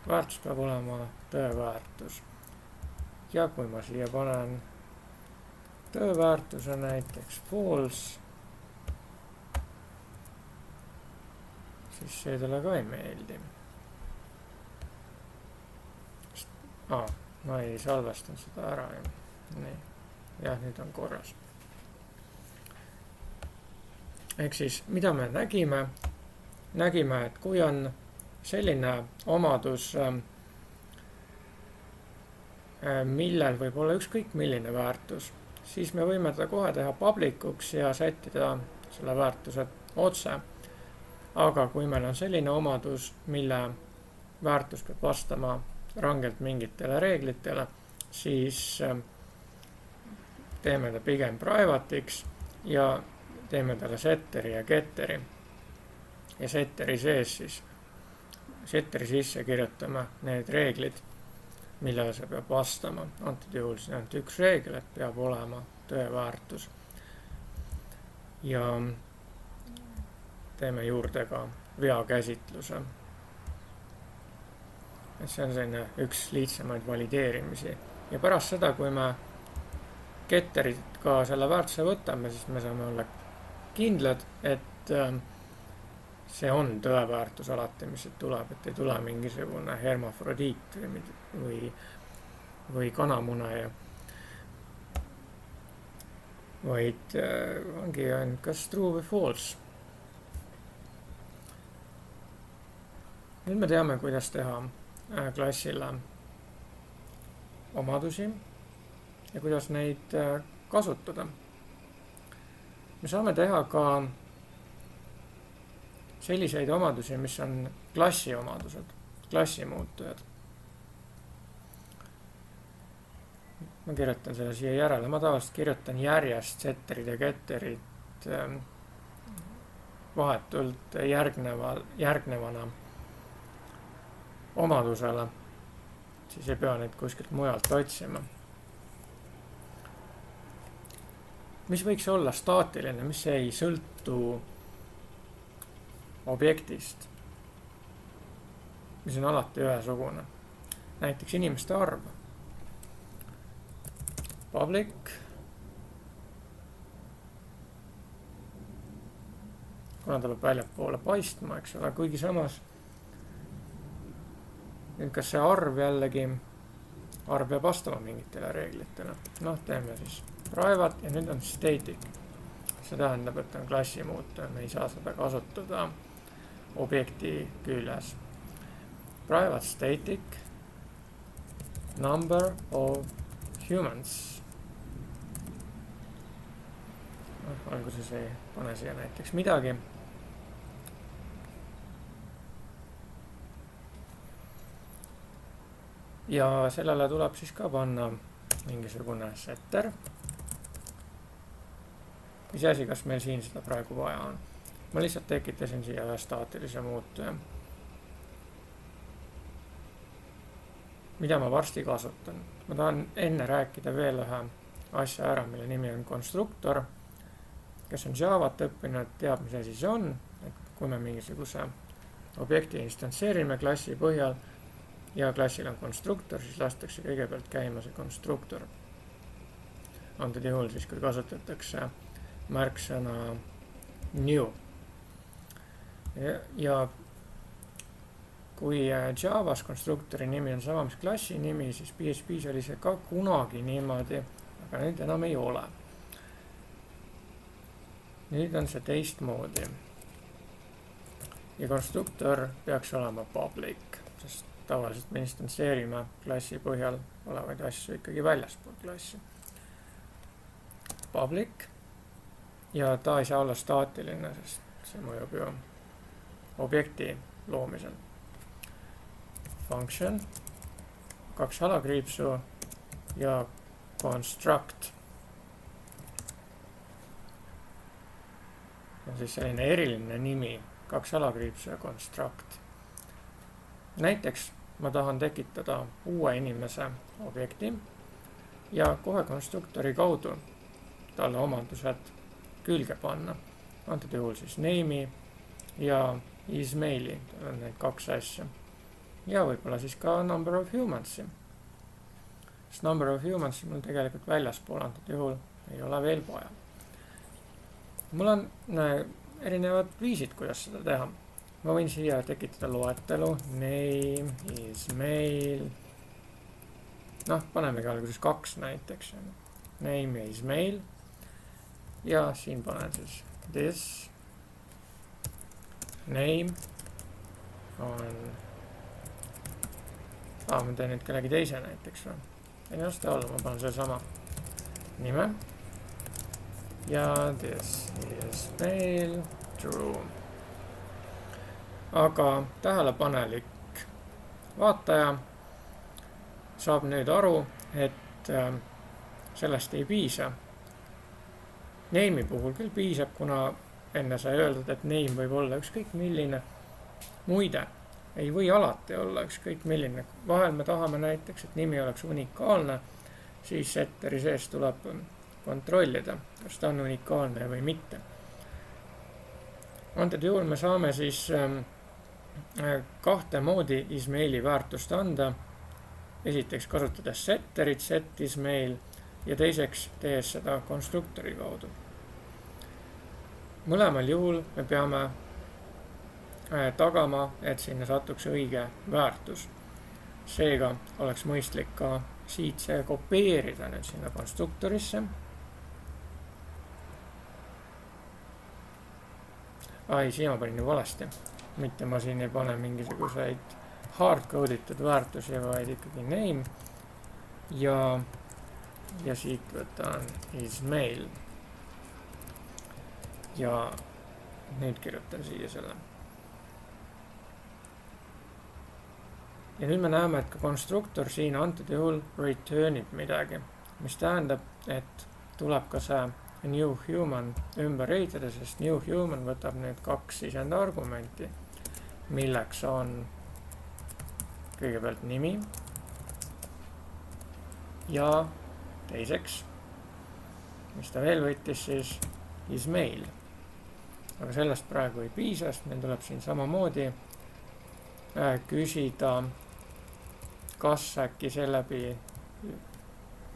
Väärtus peab olema tõeväärtus. Ja kui ma siia panen tõeväärtuse näiteks false, siis see talle ka ei meeldi. Ma ei salvestan seda ära. Nii. Jah, nüüd on korras. Ehk siis, mida me nägime? Nägime, et kui on selline omadus, millel võib olla ükskõik milline väärtus, siis me võime ta kohe teha publicuks ja sättida selle väärtuse otse. Aga kui meil on selline omadus, mille väärtus peab vastama rangelt mingitele reeglitele, siis teeme ta pigem private'iks ja teeme talle setteri ja getteri. Ja setteri sees siis, setteri sisse kirjutame need reeglid, millele see peab vastama. Antud juhul siin on üks reegel, et peab olema tõeväärtus. Ja teeme juurde ka veakäsitluse. See on selline üks lihtsamaid valideerimisi. Ja pärast seda, kui me getterit ka selle väärtuse võtame, siis me saame olla kindlad, et see on tõeväärtus alati, mis tuleb, et ei tule mingisugune hermafrodiit või kanamunaja, vaid ongi ainult kas true või false. Nüüd me teame, kuidas teha klassile omadusi ja kuidas neid kasutada. Me saame teha ka selliseid omadusi, mis on klassi omadused, klassi muutujad. Ma kirjutan selle siia järele, ma tavaliselt kirjutan järjest setterid ja getterid vahetult järgnevana omadusele, siis ei pea neid kuskilt mujalt otsima. Mis võiks olla staatiline, mis ei sõltu objektist, mis on alati ühesugune. Näiteks inimeste arv. Public. Kuna tuleb väljapoole paistma, eks ole, kuigi samas kas see arv jällegi, arv peab vastama mingitele reeglitele. Noh, teeme siis private ja nüüd on static. See tähendab, et on klassi muutuja, me ei saa seda kasutada objekti küljes. Private static number of humans. Alguses ei pane siia näiteks midagi. Ja sellele tuleb siis ka panna mingisugune setter. Mis asi, kas meil siin seda praegu vaja on? Ma lihtsalt tekitasin siia ühe staatilise muutuja, mida ma varsti kasutan. Ma tahan enne rääkida veel ühe asja ära, mille nimi on konstruktor. Kes on Javat õppinud, teab, mis asi see on. Et kui me mingisuguse objekti instantseerime klassi põhjal ja klassil on konstruktor, siis lastakse kõigepealt käima see konstruktor. Antud juhul siis, kui kasutatakse märksõna new. Ja kui Javas konstruktori nimi on sama, mis klassi nimi, siis PHP's oli see ka kunagi niimoodi, aga nüüd enam ei ole. Nüüd on see teistmoodi. Ja konstruktor peaks olema public, sest tavaliselt me instantseerime klassi põhjal olevaid asju ikkagi väljaspool klassi. Public. Ja ta ei saa olla staatiline, sest see mõjub ju objekti loomisel. Function, 2 alakriipsu ja construct. On siis selline eriline nimi, 2 alakriipsu ja construct. Näiteks ma tahan tekitada uue inimese objekti ja kohe konstruktori kaudu talle omandused külge panna. Antud juhul siis name'i ja ismaili, tal on need 2 asja. Ja võib-olla siis ka number of humans'i. Sest number of humans'i mul tegelikult väljaspool antud juhul ei ole veel vaja. Mul on erinevad viisid, kuidas seda teha. Ma võin siia tekitada loetelu, name, ismail. Noh, panemegi alguses 2 näiteks. Name ja ismail. Ja siin panen siis this name on ma teen nüüd kellegi teise näiteks või. Ei osta olla, ma panen selle sama nime ja this is mail true. Aga tähelepanelik vaataja saab nüüd aru, et sellest ei piisa. Name'i puhul küll piisab, kuna enne sai öeldud, et name võib olla ükskõik milline. Muide, ei või alati olla ükskõik milline. Vahel me tahame näiteks, et nimi oleks unikaalne, siis setteri sees tuleb kontrollida, kas ta on unikaalne või mitte. Antud juhul me saame siis 2 moodi ismaili väärtust anda. Esiteks kasutades setterit, set ismail, ja teiseks tehes seda konstruktori kaudu. Mõlemal juhul me peame tagama, et sinna satuks õige väärtus. Seega oleks mõistlik ka siit see kopeerida nüüd sinna konstruktorisse. Siia ma panin ju valesti. Mitte ma siin ei pane mingisuguseid hardcode itud väärtusi, vaid ikkagi name. ja siit võtan isMail ja nüüd kirjutan siia selle. Ja nüüd me näeme, et ka konstruktor siin antud juhul returnib midagi, mis tähendab, et tuleb ka see new human ümber ehitada, sest new human võtab nüüd 2 sisendargumenti, milleks on kõigepealt nimi ja teiseks, mis ta veel võttis, siis isMail. Aga sellest praegu ei piisa, sest meil tuleb siin samamoodi küsida, kas äkki seeläbi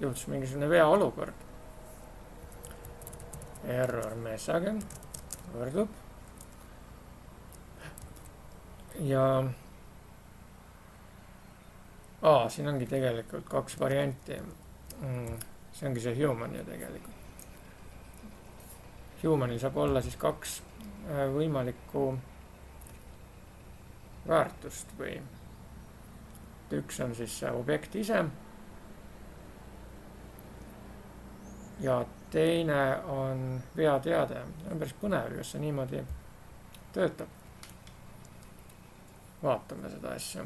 juhtus mingisugune vea olukord. Error message võrdub ja siin ongi tegelikult 2 varianti. See ongi see human ju tegelikult. Humanil saab olla siis 2 võimalikku väärtust või üks on siis see objekt ise ja teine on veateade. On päris põnev, kas see niimoodi töötab. Vaatame seda asja.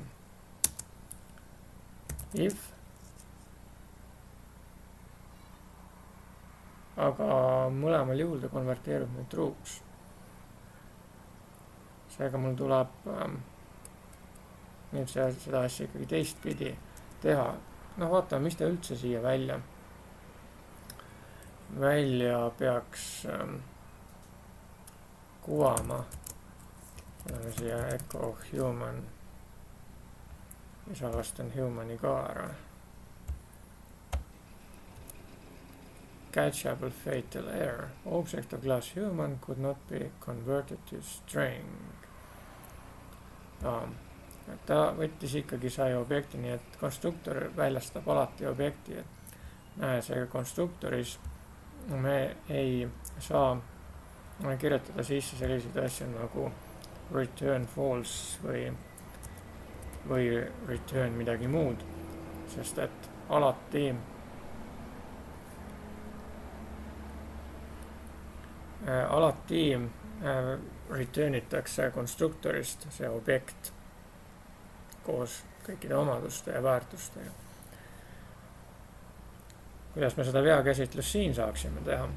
If aga mõlemal juhul ta konverteerub nüüd true'ks. Seega mul tuleb nüüd seda asja ikkagi teistpidi teha. Vaatame, mis ta üldse siia välja peaks kuvama. Oleme siia echo human ja salvestan humani ka ära. Catchable fatal error. Object of class human could not be converted to string. Ta võttis ikkagi sai objekti, nii et konstruktor väljastab alati objekti. Seega konstruktoris me ei saa kirjutada sisse selliseid asju nagu return false või return midagi muud, sest et alati returnitakse konstruktorist see objekt koos kõikide omaduste ja väärtustega. Kuidas me seda veakäsitlust siin saaksime teha?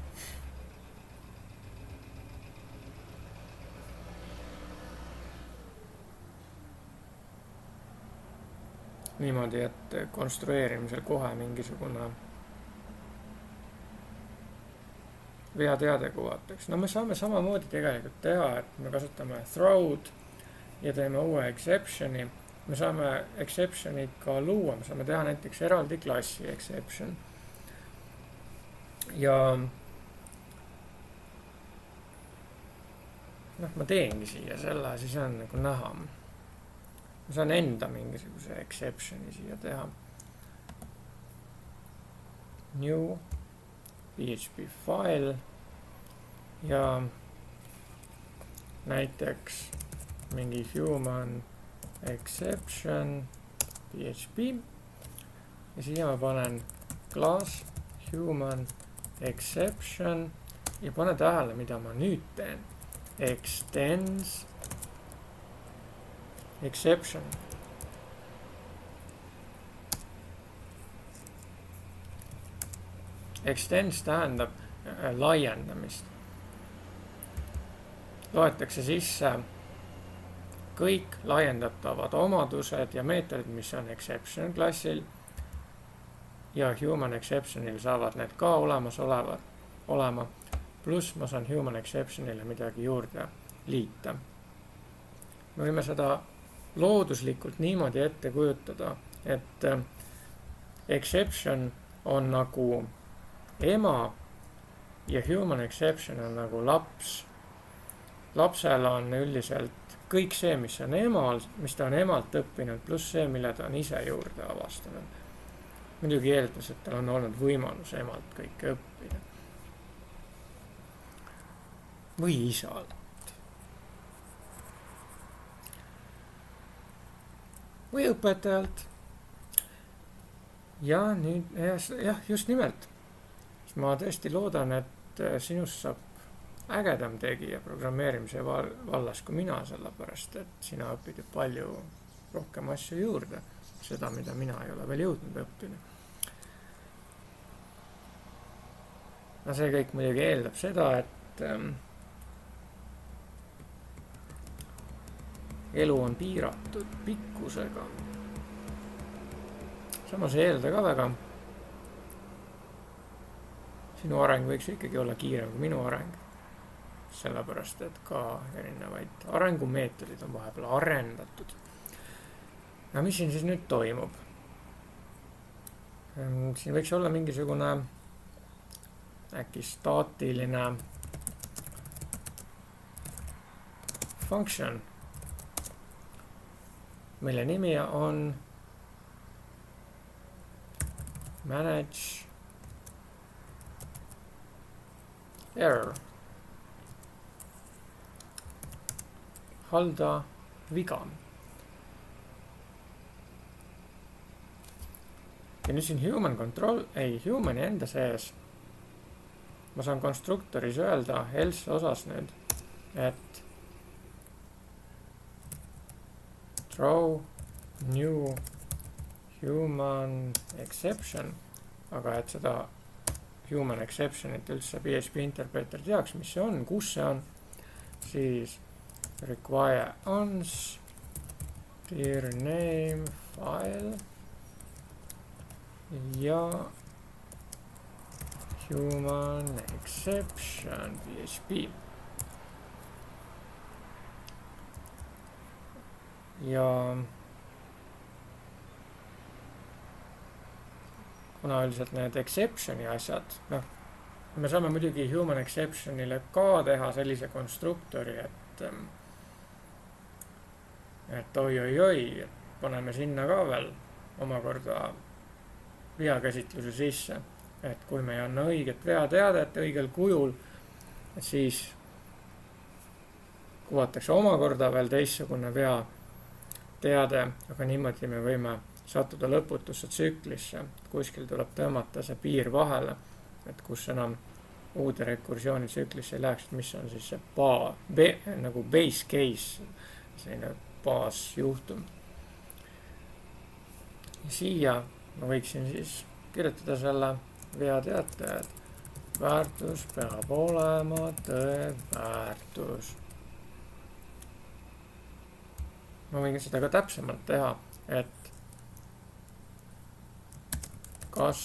Niimoodi, et konstrueerimisel kohe mingisugune veateade kuvataks. Me saame samamoodi tegelikult teha, et me kasutame throw'd ja teeme uue exception'i. Me saame exception'id ka luua, me saame teha näiteks eraldi klassi exception. Ja ma teengi siia selle, siis on nagu näha. Ma saan enda mingisuguse exception'i siia teha. New PHP file ja näiteks mingi human exception PHP ja siia ma panen class human exception ja pane tähele, mida ma nüüd teen. Extends exception. Extends tähendab laiendamist. Loetakse sisse kõik laiendatavad omadused ja meetodid, mis on exception klassil ja human exceptionil saavad need ka olema. Pluss ma saan human exceptionile midagi juurde liita. Me võime seda looduslikult niimoodi ette kujutada, et exception on nagu ema ja human exception on nagu laps. Lapsel on üldiselt kõik see, mis on emal, mis ta on emalt õppinud, pluss see, mille ta on ise juurde avastanud. Muidugi eeldus, et tal on olnud võimalus emalt kõike õppida. Või isalt. Või õpetajalt. ja nüüd, jah, just nimelt. Ma tõesti loodan, et sinust saab ägedam tegija programmeerimise vallas kui mina, sellepärast et sina õpid ju palju rohkem asju juurde, seda, mida mina ei ole veel jõudnud õppida. no see kõik muidugi eeldab seda, et elu on piiratud pikkusega. samas ei eelda ka väga. sinu areng võiks ikkagi olla kiirem kui minu areng. sellepärast, et ka erinevaid arengumeetodid on vahepeal arendatud. no mis siin siis nüüd toimub? siin võiks olla mingisugune äkki staatiline function, mille nimi on manage error, halda viga. ja nüüd siin humani enda sees ma saan konstruktoris öelda else osas nüüd, et throw new human exception, aga et seda human exception'it üldse PHP interpreter teaks, mis see on, kus see on, siis require ons dir name file ja human exception PHP. ja kuna üldiselt need exception'i asjad, noh, me saame muidugi human exception'ile ka teha sellise konstruktori, et oi, paneme sinna ka veel omakorda veakäsitluse sisse, et kui me ei anna õiget veateadet õigel kujul, et siis kuvatakse omakorda veel teistsugune veateade, aga niimoodi me võime sattuda lõputusse tsüklisse, kuskil tuleb tõmmata see piir vahele, et kus enam uude rekursiooni tsüklisse ei läheks, mis on siis see nagu base case, selline baasjuhtum. ja siia ma võiksin siis kirjutada selle veateate, et väärtus peab olema tõe väärtus. ma võin seda ka täpsemalt teha, et kas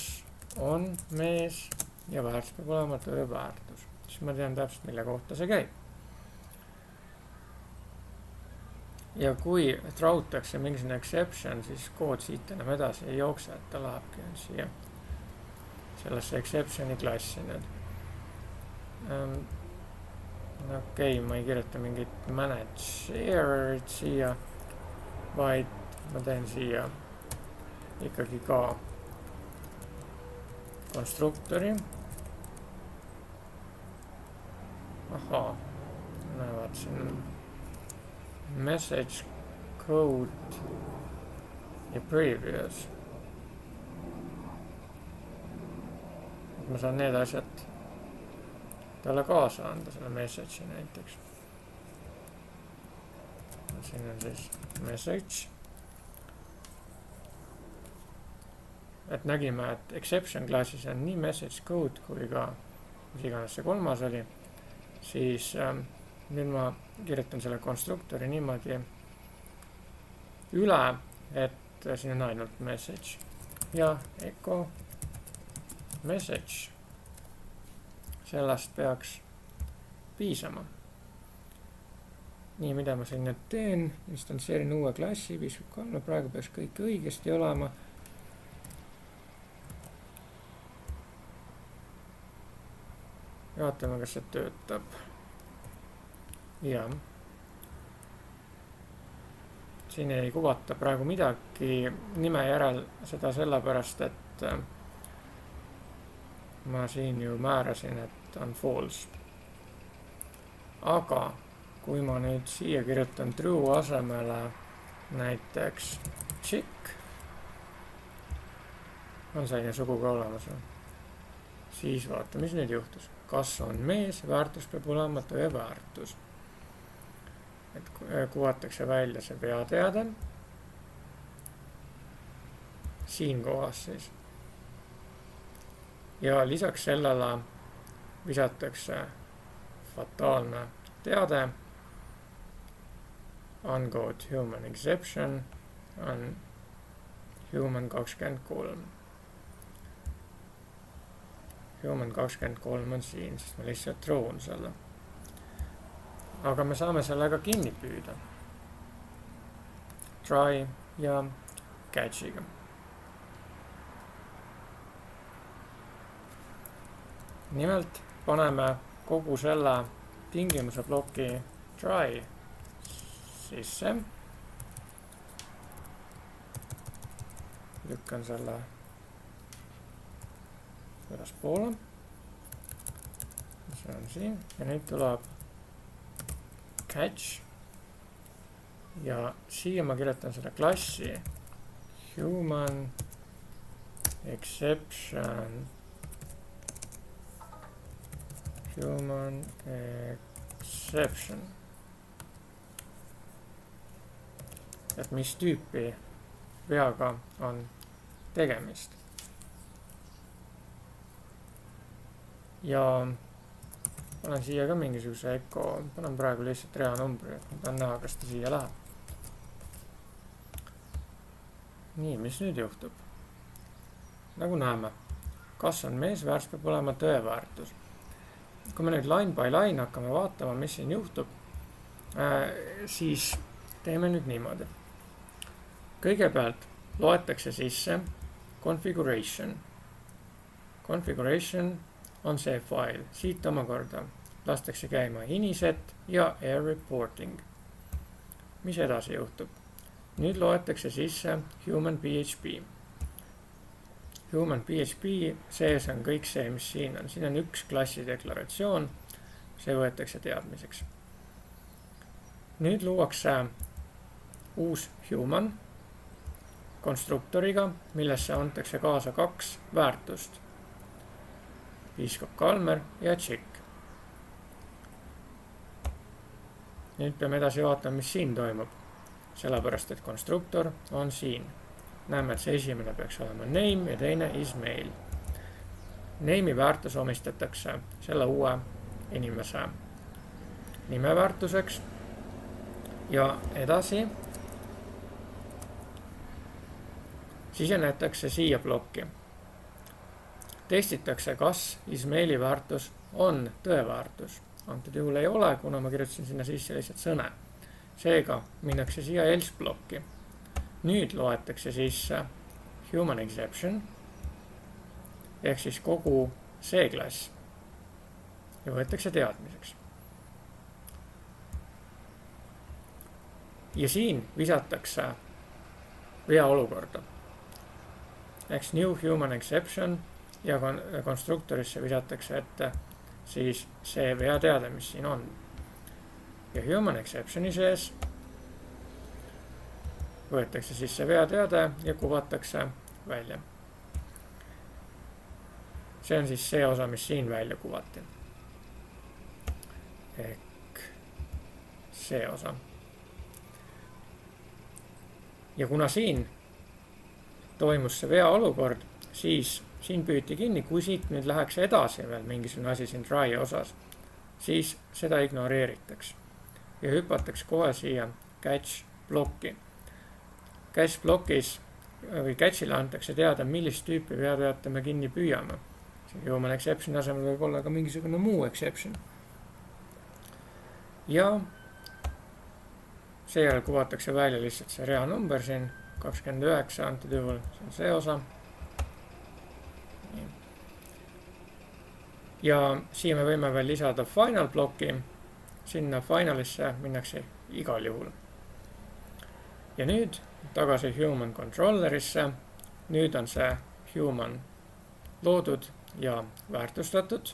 on mees ja väärtus peab olema tõe väärtus. siis ma tean täpselt, mille kohta see käib. ja kui throwtakse mingisugune exception, siis kood siit enam edasi ei jookse, et ta lähebki siia sellesse exception'i klassi nüüd. okei, ma ei kirjuta mingit manage errorit siia, vaid ma teen siia ikkagi ka konstruktori. ahaa, näevad siin message code ja previous. ma saan need asjad talle kaasa anda, selle message'i näiteks. siin on siis message. et nägime, et exception klassis on nii message code kui ka mis iganes see kolmas oli, siis nüüd ma kirjutan selle konstruktori niimoodi üle, et siin on ainult message ja echo message. sellest peaks piisama. nii, mida ma siin nüüd teen, instantseerin uue klassi, no praegu peaks kõik õigesti olema. vaatame, kas see töötab. ja siin ei kuvata praegu midagi nime järel, seda sellepärast, et ma siin ju määrasin, et on false. aga kui ma nüüd siia kirjutan true asemele näiteks check, on selline sugu ka olemas. Siis vaata, mis nüüd juhtus. Kas on mees, väärtus peab olema tõeväärtus. Et kuvatakse välja see veateade. Siin kohas siis. Ja lisaks sellele visatakse fataalne teade. Uncode human exception on human 23. Human 23 on siin, sest ma lihtsalt troon selle. Aga me saame sellega kinni püüda. Try ja catch'iga. Nimelt paneme kogu selle tingimuse ploki try sisse. Lükkan selle ülespoole. See on siin ja nüüd tuleb catch ja siia ma kirjutan selle klassi human exception et mis tüüpi veaga on tegemist. Ja panen siia ka mingisuguse echo, panen praegu lihtsalt rea numbri, et ma tahan näha, kas ta siia läheb. Nii, mis nüüd juhtub? Nagu näeme, kas on mees, väärtus peab olema tõeväärtus. Kui me nüüd line by line hakkame vaatama, mis siin juhtub, siis teeme nüüd niimoodi. Kõigepealt loetakse sisse configuration. Configuration on see file. Siit omakorda lastakse käima iniset ja air reporting. Mis edasi juhtub? Nüüd loetakse sisse human PHP. Human PHP sees on kõik see, mis siin on. Siin on üks klassi deklaratsioon. See võetakse teadmiseks. Nüüd luuakse uus human konstruktoriga, millesse antakse kaasa 2 väärtust. Piiskop Kalmer ja Chick. Nüüd peame edasi vaatama, mis siin toimub. Sellepärast, et konstruktor on siin. Näeme, et see esimene peaks olema name ja teine is mail. Name'i väärtus omistatakse selle uue inimese nimeväärtuseks. Ja edasi sisenetakse siia plokki. Testitakse, kas ismaili väärtus on tõeväärtus. Antud juhul ei ole, kuna ma kirjutasin sinna sisse lihtsalt sõne. Seega minnakse siia else plokki. Nüüd loetakse sisse human exception ehk siis kogu see klass ja võetakse teadmiseks. Ja siin visatakse vea olukorda. Ehk new human exception ja konstruktorisse visatakse ette siis see vea teade, mis siin on. Ja human exceptioni sees võetakse siis see vea teade ja kuvatakse välja. See on siis see osa, mis siin välja kuvati. Ehk see osa. Ja kuna siin toimus see vea olukord, siis siin püüti kinni, kui siit nüüd läheks edasi veel mingisugune asi siin try osas, siis seda ignoreeritakse. Ja hüpatakse kohe siia catch plokki. Catch plokis või catch'ile antakse teada, millist tüüpi veateate me kinni püüame. Human exception asemel võib olla ka mingisugune muu exception. Ja seejärel kuvatakse välja lihtsalt see rea number siin, 29 antud juhul, see on see osa. Ja siia me võime veel lisada final ploki, sinna finalisse minnakse igal juhul. Ja nüüd tagasi human controllerisse, nüüd on see human loodud ja väärtustatud,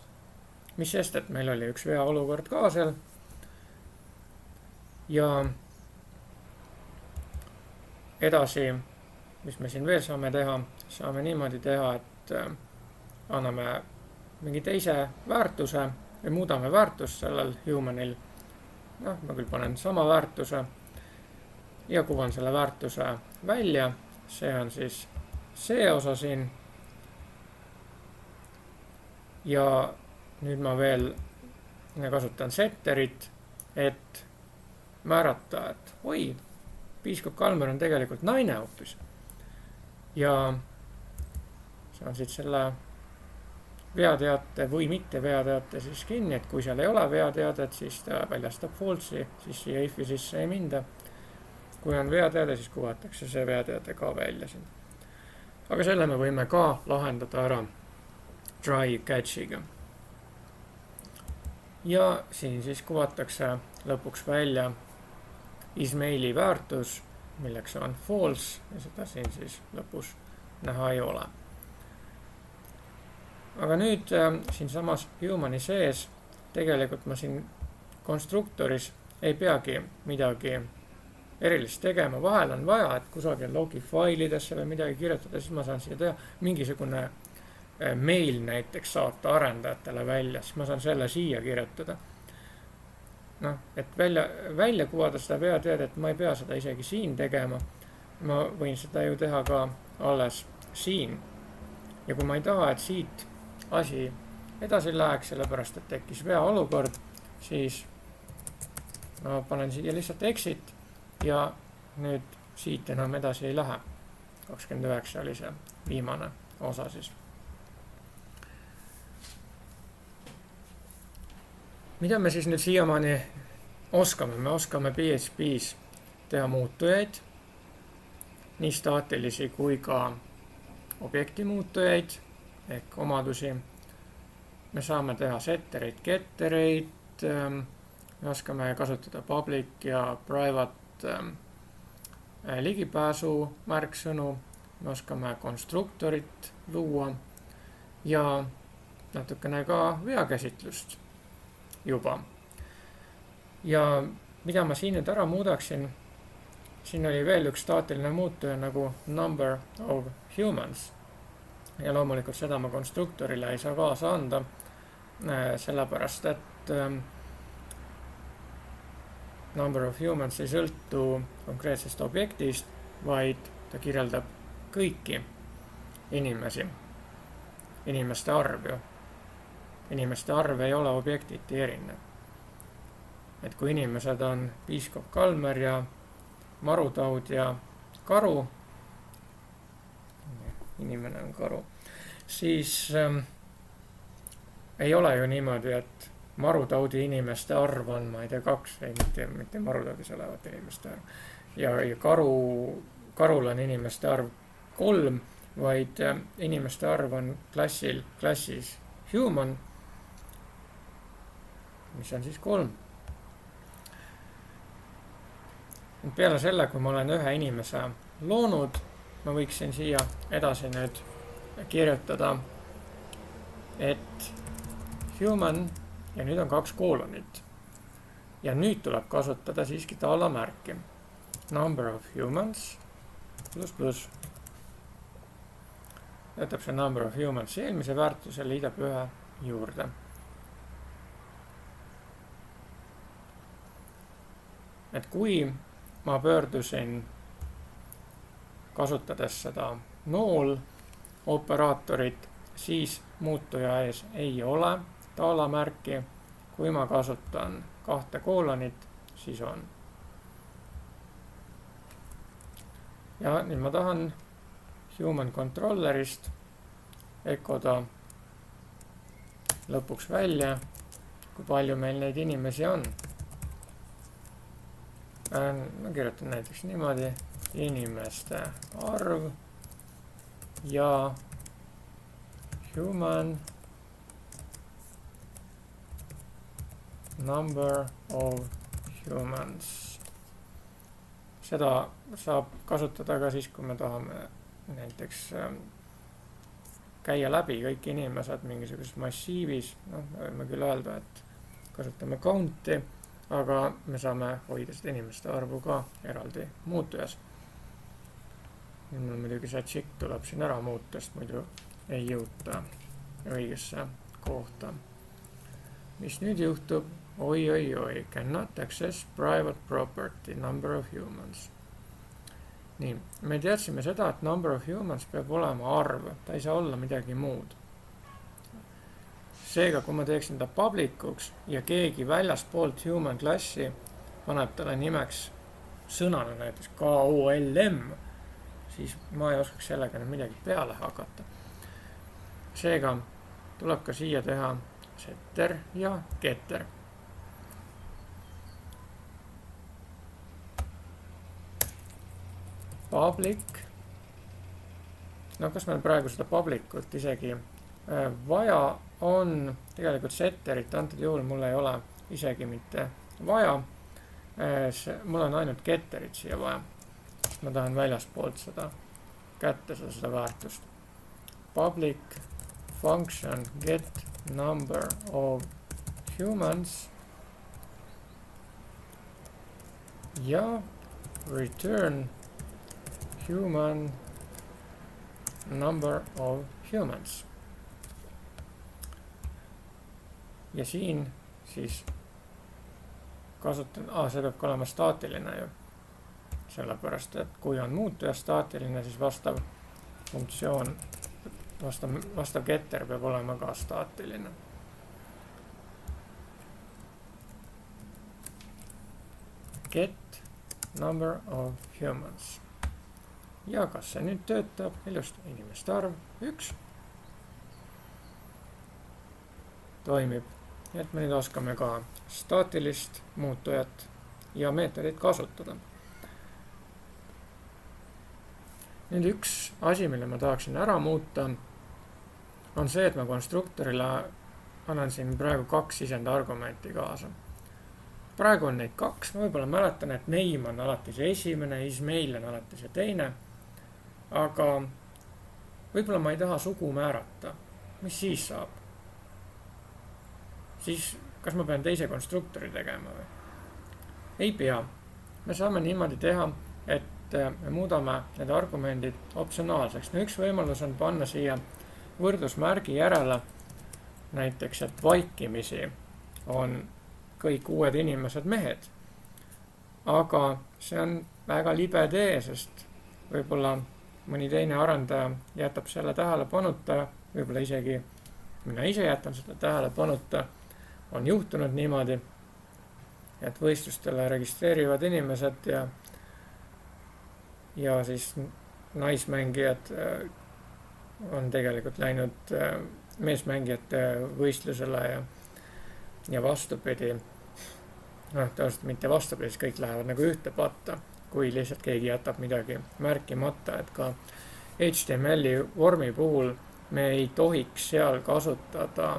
mis sest, et meil oli üks vea olukord ka seal. Ja edasi mis me siin veel saame teha, saame niimoodi teha, et anname mingi teise väärtuse või muudame väärtust sellel humanil. Ma küll panen sama väärtuse ja kuvan selle väärtuse välja. See on siis see osa siin. Ja nüüd ma veel kasutan setterit, et määrata, et oi, piiskop Kalmer on tegelikult naine hoopis. Ja saan siit selle veateate või mitte veateate siis kinni, et kui seal ei ole veateadet, siis ta väljastab false'i, siis siia if'i sisse ei minda. Kui on veateade, siis kuvatakse see veateade ka välja siin. Aga selle me võime ka lahendada ära try catch'iga. Ja siin siis kuvatakse lõpuks välja ismaili väärtus, milleks on false ja seda siin siis lõpus näha ei ole. Aga nüüd siin samas humani sees tegelikult ma siin konstruktoris ei peagi midagi erilist tegema. Vahel on vaja, et kusagil logi failidesse või midagi kirjutada, siis ma saan siia teha mingisugune mail näiteks saata arendajatele välja, siis ma saan selle siia kirjutada. Et välja kuvada seda veateadet, ma ei pea seda isegi siin tegema. Ma võin seda ju teha ka alles siin. Ja kui ma ei taha, et siit asi edasi läheks, sellepärast et tekkis vea olukord, siis ma panen siia lihtsalt exit ja nüüd siit enam edasi ei lähe. 29 oli see viimane osa siis. Mida me siis nüüd siiamaani oskame? Me oskame PHP's teha muutujaid, nii staatilisi kui ka objekti muutujaid ehk omadusi. Me saame teha settereid, gettereid, me oskame kasutada public ja private ligipääsu märksõnu, me oskame konstruktorit luua ja natukene ka veakäsitlust juba. Ja mida ma siin nüüd ära muudaksin, siin oli veel üks staatiline muutuja nagu number of humans. Ja loomulikult seda ma konstruktorile ei saa kaasa anda, sellepärast et number of humans ei sõltu konkreetsest objektist, vaid ta kirjeldab kõiki inimesi, inimeste arv ju. Inimeste arv ei ole objektiti erinev. Et kui inimesed on piiskop Kalmer ja marutaud ja karu, inimene on karu, siis ei ole ju niimoodi, et marutaudi inimeste arv on, ma ei tea, 2, ei mitte marutaudis olevate inimeste arv. Ja karul on inimeste arv 3, vaid inimeste arv on klassis human, mis on siis 3. Peale selle, kui ma olen ühe inimese loonud, ma võiksin siia edasi nüüd kirjutada, et human ja nüüd on 2 koolonit. Ja nüüd tuleb kasutada siiski taalamärki. Number of humans pluss. Jätab see number of humans eelmise väärtuse, liidab ühe juurde. Et kui ma pöördusin kasutades seda null operaatorit, siis muutuja ees ei ole taalamärki. Kui ma kasutan 2 koolonit, siis on. Ja nüüd ma tahan human controllerist ekoda lõpuks välja, kui palju meil neid inimesi on. Ma kirjutan näiteks niimoodi, inimeste arv ja human number of humans. Seda saab kasutada ka siis, kui me tahame näiteks käia läbi kõik inimesed mingisuguses massiivis. Võime küll öelda, et kasutame count'i, aga me saame hoida seda inimeste arvu ka eraldi muutujas. nüüd mul muidugi see check tuleb siin ära muuta, sest muidu ei jõuta õigesse kohta. Mis nüüd juhtub? Oi, cannot access private property number of humans. Nii, me teadsime seda, et number of humans peab olema arv, ta ei saa olla midagi muud. Seega, kui ma teeksin ta publicuks ja keegi väljaspoolt human klassi paneb talle nimeks sõnana näiteks KOLM, siis ma ei oskaks sellega midagi peale hakata. Seega tuleb ka siia teha setter ja getter. Public. No kas meil praegu seda publicut isegi vaja on? Tegelikult setterit antud juhul mul ei ole isegi mitte vaja. Mul on ainult getterit siia vaja. Ma tahan väljaspoolt seda kätte seda väärtust. Public function get number of humans ja return human number of humans. Ja siin siis kasutan, see peab ka olema staatiline ju. Sellepärast, et kui on muutuja staatiline, siis vastav funktsioon, vastav getter peab olema ka staatiline. Get number of humans. Ja kas see nüüd töötab? Ilusti inimeste arv 1. Toimib. Et me nüüd oskame ka staatilist muutujat ja meetodit kasutada. Nüüd üks asi, mille ma tahaksin ära muuta, on see, et ma konstruktorile annan siin praegu 2 sisendargumenti kaasa. Praegu on neid 2, ma võib-olla mäletan, et name on alati see esimene, ismail on alati see teine, aga võib-olla ma ei taha sugu määrata. Mis siis saab? Siis kas ma pean teise konstruktori tegema või? Ei pea. Me saame niimoodi teha, et me muudame need argumendid optsionaalseks. Üks võimalus on panna siia võrdlusmärgi järele näiteks, et vaikimisi on kõik uued inimesed mehed. Aga see on väga libe tee, sest võib-olla mõni teine arendaja jätab selle tähelepanuta, võib-olla isegi mina ise jätan seda tähelepanuta. On juhtunud niimoodi, et võistlustele registreerivad inimesed ja siis naismängijad on tegelikult läinud meesmängijate võistlusele ja vastupidi. Tõenäoliselt mitte vastupidi, siis kõik lähevad nagu ühte patta, kui lihtsalt keegi jätab midagi märkimata, et ka HTML-i vormi puhul me ei tohiks seal kasutada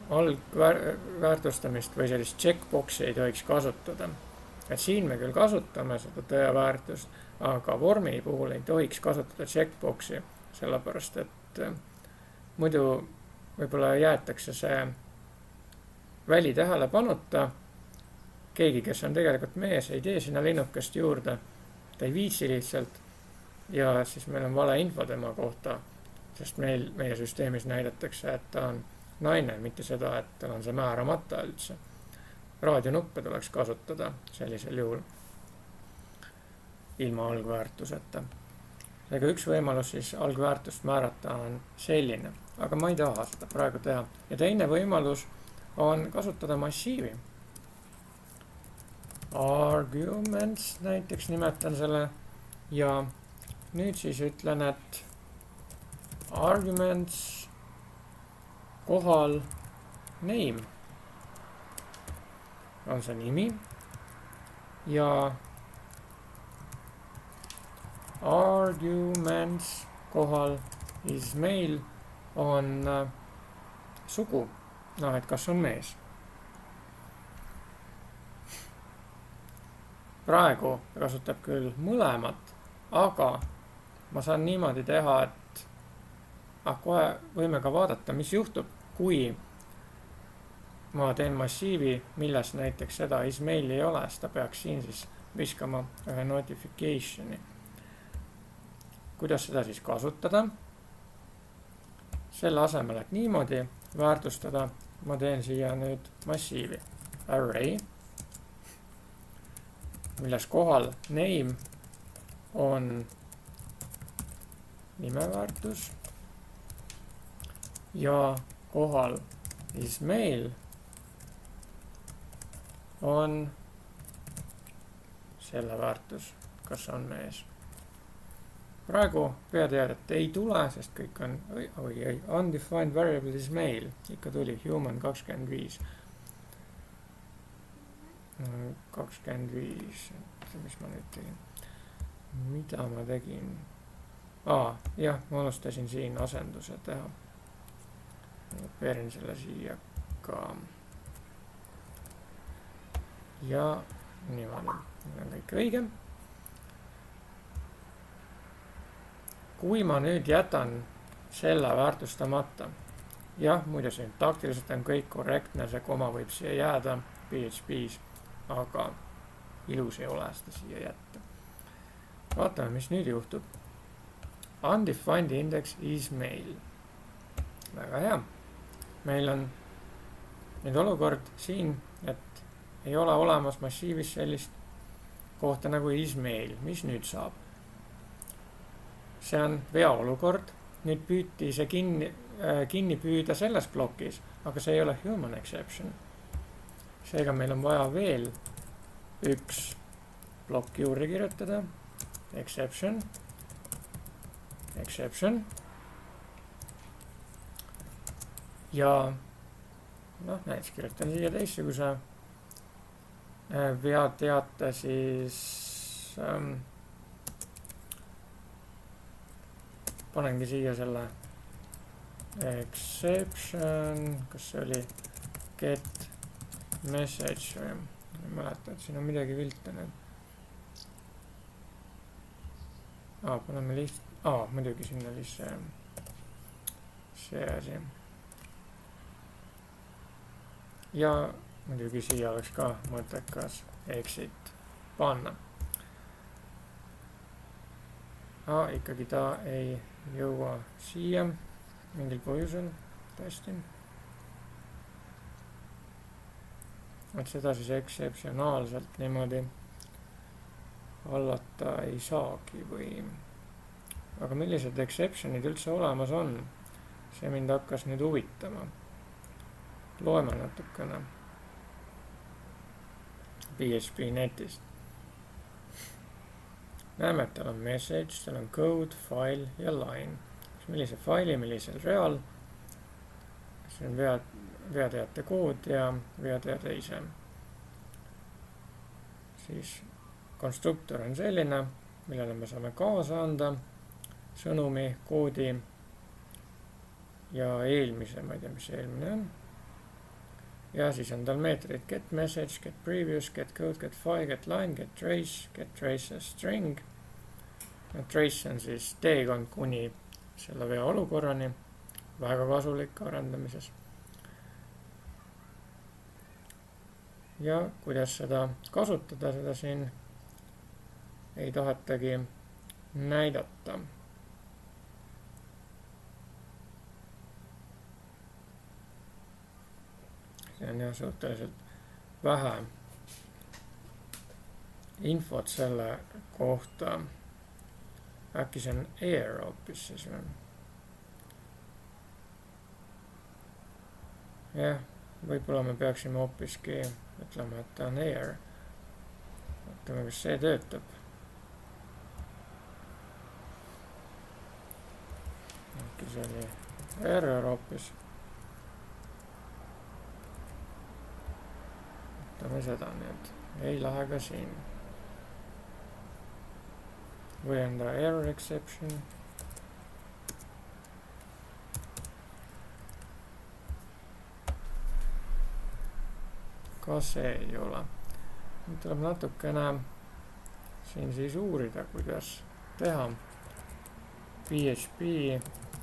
algväärtustamist või sellist checkboxi ei tohiks kasutada. Et siin me küll kasutame seda tõeväärtust, aga vormi puhul ei tohiks kasutada checkboxi, sellepärast et muidu võib-olla jäetakse see väli tähelepanuta. Keegi, kes on tegelikult mees, ei tee sinna linnukest juurde, ta ei viitsi lihtsalt ja siis meil on vale info tema kohta, sest meie süsteemis näidatakse, et ta on naine, mitte seda, et tal on see määramata üldse. Raadionuppe tuleks kasutada sellisel juhul ilma algväärtuseta. Seega üks võimalus siis algväärtust määrata on selline, aga ma ei taha seda praegu teha. Ja teine võimalus on kasutada massiivi. Arguments näiteks nimetan selle ja nüüd siis ütlen, et arguments kohal name on see nimi ja arguments kohal ismail on sugu, et kas on mees. Praegu kasutab küll mõlemat, aga ma saan niimoodi teha, et kohe võime ka vaadata, mis juhtub, kui ma teen massiivi, milles näiteks seda ismaili ei ole, siis ta peaks siin siis viskama ühe notificationi. kuidas seda siis kasutada? Selle asemel, et niimoodi väärtustada, ma teen siia nüüd massiivi array, milles kohal name on nimeväärtus ja kohal ismail on selle väärtus, kas on mees. Praegu peateadet ei tule, sest kõik on undefined variable ismail, ikka tuli human 25. 25, mis ma nüüd tegin? Mida ma tegin? Jah, ma unustasin siin asenduse teha. Peerin selle siia ka. Ja niimoodi, on kõik õige. Kui ma nüüd jätan selle väärtustamata, jah, muide syntaktiliselt on kõik korrektne, see koma võib siia jääda PHP-s, aga ilus ei ole seda siia jätta. Vaatame, mis nüüd juhtub. Undefined index is mail. Väga hea. Meil on nüüd olukord siin, et ei ole olemas massiivis sellist kohta nagu is mail. Mis nüüd saab? See on vea olukord. Nüüd püüti see kinni püüda selles plokis, aga see ei ole human exception. Seega meil on vaja veel üks plokk juurde kirjutada. Exception. Ja näiteks kirjutan siia teistsuguse veateate siis panengi siia selle exception, kas see oli get message või ei mäleta, et siin on midagi viltanud. Paneme lihtsalt, muidugi siin oli see asi. Ja muidugi siia oleks ka mõttekas exit panna. Ikkagi ta ei jõua siia mingil põhjusel tõesti. Et seda siis ekseptsionaalselt niimoodi hallata ei saagi või. Aga millised exceptionid üldse olemas on? See mind hakkas nüüd huvitama. Loeme natukene PHP netist. Näeme, et tal on message, tal on code, file ja line. Millise faili, millisel real. See on veateate kood ja veateade ise. Siis konstruktor on selline, millele me saame kaasa anda sõnumi, koodi ja eelmise, ma ei tea, mis eelmine on. Ja siis on tal meetrid get message, get previous, get code, get file, get line, get trace ja string. Trace on siis teekond kuni selle vea olukorrani, väga kasulik arendamises. Ja kuidas seda kasutada, seda siin ei tahetagi näidata. See on jah suhteliselt vähe infot selle kohta. Äkki see on air hoopis siis või? Jah, võib-olla me peaksime hoopiski ütlema, et ta on air. Vaatame, kas see töötab. Äkki see oli error hoopis. Vaatame seda nüüd. Ei lähe ka siin. Või on ta error exception. Ka see ei ole. Nüüd tuleb natukene siin siis uurida, kuidas teha. PHP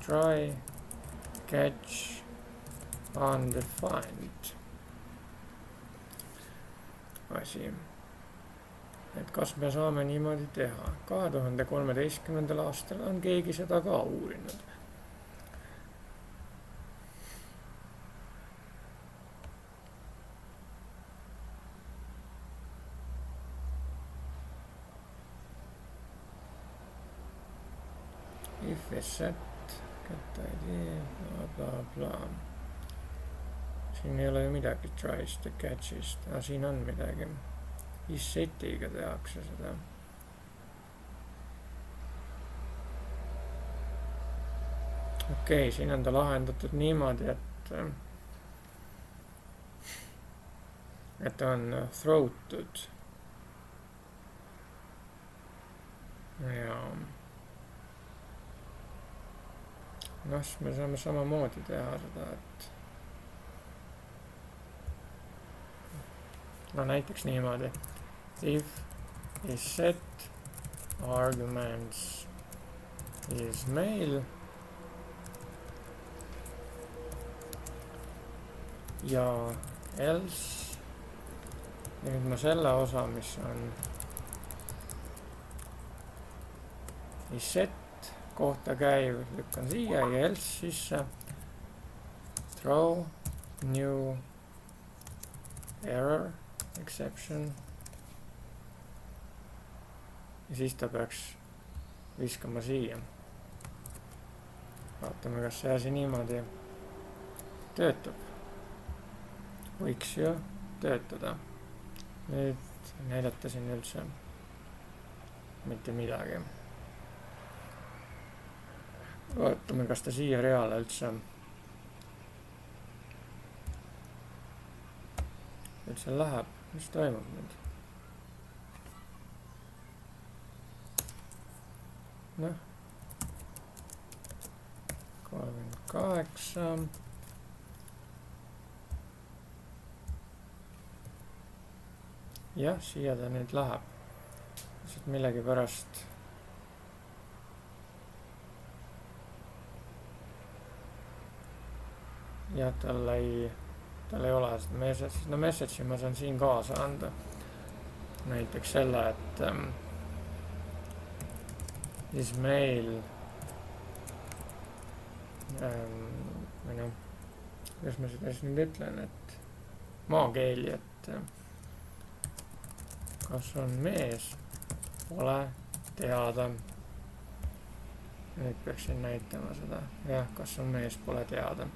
try catch undefined asi. et kas me saame niimoodi teha. 2013. aastal on keegi seda ka uurinud. If is set, get ID, bla bla bla. Siin ei ole ju midagi try'st ja catch'ist, aga siin on midagi. Is setiga tehakse seda. Okei, siin on ta lahendatud niimoodi, et on throatud. Ja noh, me saame samamoodi teha seda, et no näiteks niimoodi. If is set arguments is male ja else ja nüüd ma selle osa, mis on is set kohta käiv, lükkan siia ja else sisse. Throw new error exception ja siis ta peaks viskama siia. Vaatame, kas see asi niimoodi töötab. Võiks ju töötada. Nüüd näidata siin üldse mitte midagi. Vaatame, kas ta siia reale üldse läheb. Mis toimub nüüd? Noh, 38. Jah, siia ta nüüd läheb. Lihtsalt millegi pärast jah, tal ei ole seda message. No message'i ma saan siin kaasa anda. Näiteks selle, et is mail või noh, kuidas ma seda siis nüüd ütlen, et maakeeli, et kas on mees, pole teada. Nüüd peaksin näitama seda. Jah, kas on mees, pole teada.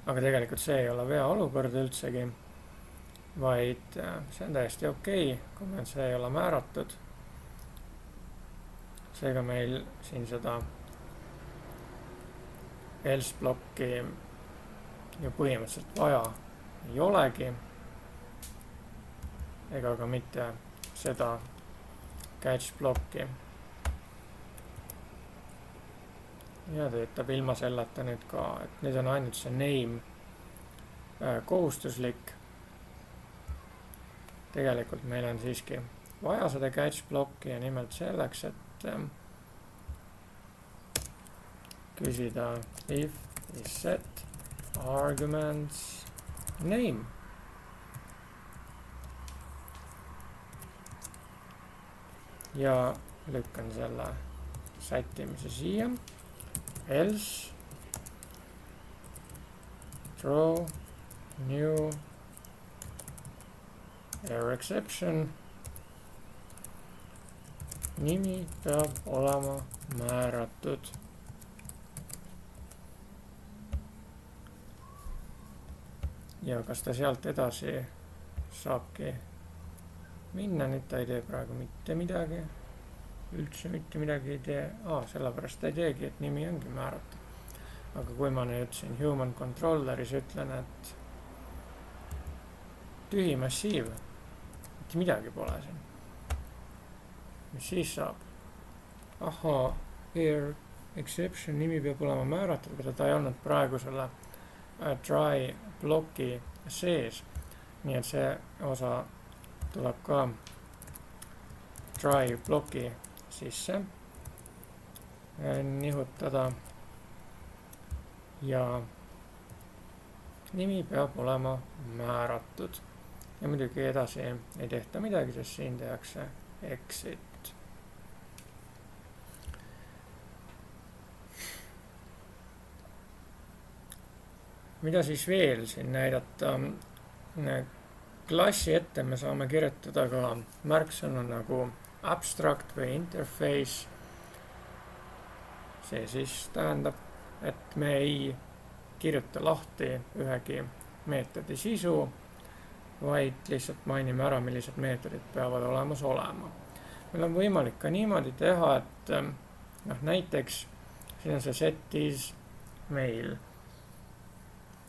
Aga tegelikult see ei ole vea olukord üldsegi, vaid see on täiesti okei, kui meil see ei ole määratud. Seega meil siin seda else blokki ju põhimõtteliselt vaja ei olegi, ega ka mitte seda catch blokki. Ja töötab ilma selleta nüüd ka, et nüüd on ainult see name kohustuslik. Tegelikult meil on siiski vaja seda catch blokki ja nimelt selleks, et küsida if is set arguments name. Ja lükkan selle sättimise siia. Else throw new error exception. Nimi peab olema määratud. Ja kas ta sealt edasi saabki minna, nüüd ta ei tee praegu mitte midagi. Üldse mitte midagi ei tee. Sellepärast ta ei teegi, et nimi ongi määratud. Aga kui ma nüüd siin human controlleris ütlen, et tühi massiiv, mitte midagi pole siin. Mis siis saab? Error exception nimi peab olema määratud, aga ta ei olnud praegu selle try bloki sees. Nii et see osa tuleb ka try bloki sisse nihutada ja nimi peab olema määratud. ja muidugi edasi ei tehta midagi, sest siin tehakse exit. mida siis veel siin näidata? Klassi ette me saame kirjutada ka märksõna nagu abstract või interface. See siis tähendab, et me ei kirjuta lahti ühegi meetodi sisu, vaid lihtsalt mainime ära, millised meetodid peavad olemas olema. Meil on võimalik ka niimoodi teha, et näiteks siin on see setis mail,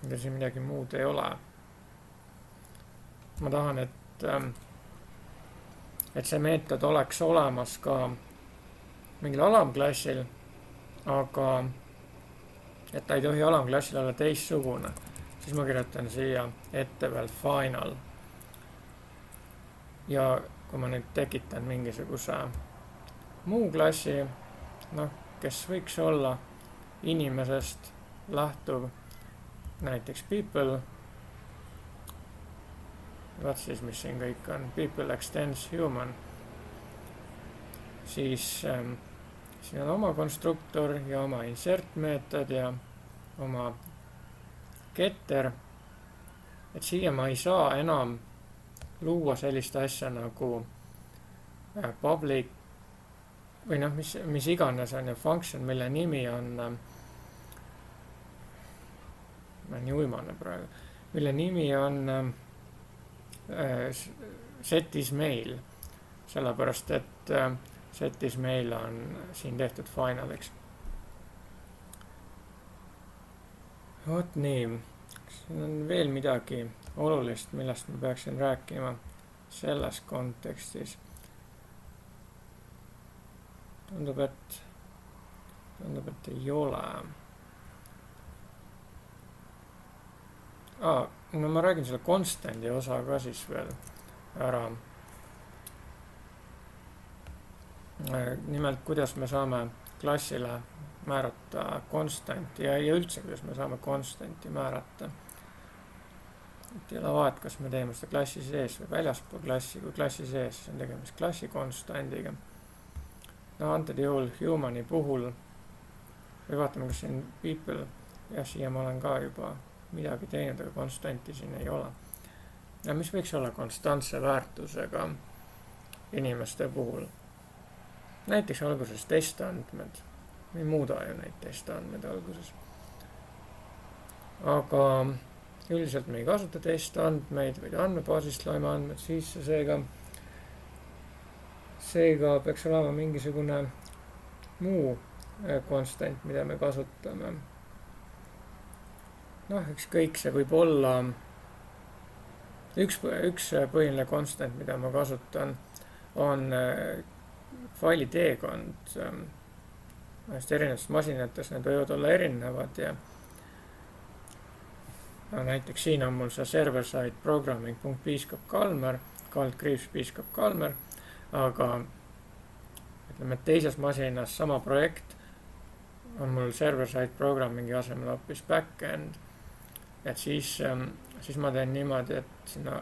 mida siin midagi muud ei ole. Ma tahan, et see meetod oleks olemas ka mingil alamklassil, aga et ta ei tohi alamklassil olla teistsugune. Siis ma kirjutan siia ette veel final. Ja kui ma nüüd tekitan mingisuguse muu klassi, kes võiks olla inimesest lähtuv, näiteks people, vaat siis, mis siin kõik on, people extends human, siis siin on oma konstruktor ja oma insert meetod ja oma getter, et siia ma ei saa enam luua sellist asja nagu public või mis iganes on function, mille nimi on, ma olen nii uimane praegu, mille nimi on setis mail, sellepärast et setis mail on siin tehtud finaliks. Vot nii, siin on veel midagi olulist, millest ma peaksin rääkima selles kontekstis. Tundub, et ei ole. Ma räägin selle constant'i osa ka siis veel ära. Nimelt, kuidas me saame klassile määrata constant'i ja üldse, kuidas me saame constant'i määrata. Et ei ole vahet, kas me teeme seda klassi sees või väljaspool klassi, kui klassi sees, siis on tegemist klassi constant'iga. Antud juhul humani puhul või vaatame, kas siin people, ja siia ma olen ka juba midagi teinud, aga konstanti siin ei ole. Ja mis võiks olla konstantse väärtusega inimeste puhul? Näiteks alguses testandmed. Me ei muuda ju neid testandmed alguses. Aga üldiselt me ei kasuta testandmeid, vaid andmebaasist loeme andmed sisse, seega peaks olema mingisugune muu konstant, mida me kasutame. Ükskõik, see võib olla üks põhiline konstant, mida ma kasutan, on faili teekond. Erinevates masinates need võivad olla erinevad ja näiteks siin on mul see server-side programming.piiskop-Kalmer, /piiskop-Kalmer, aga ütleme, et teises masinas sama projekt on mul server-side programmingi asemel hoopis back-end. Et siis ma teen niimoodi, et sinna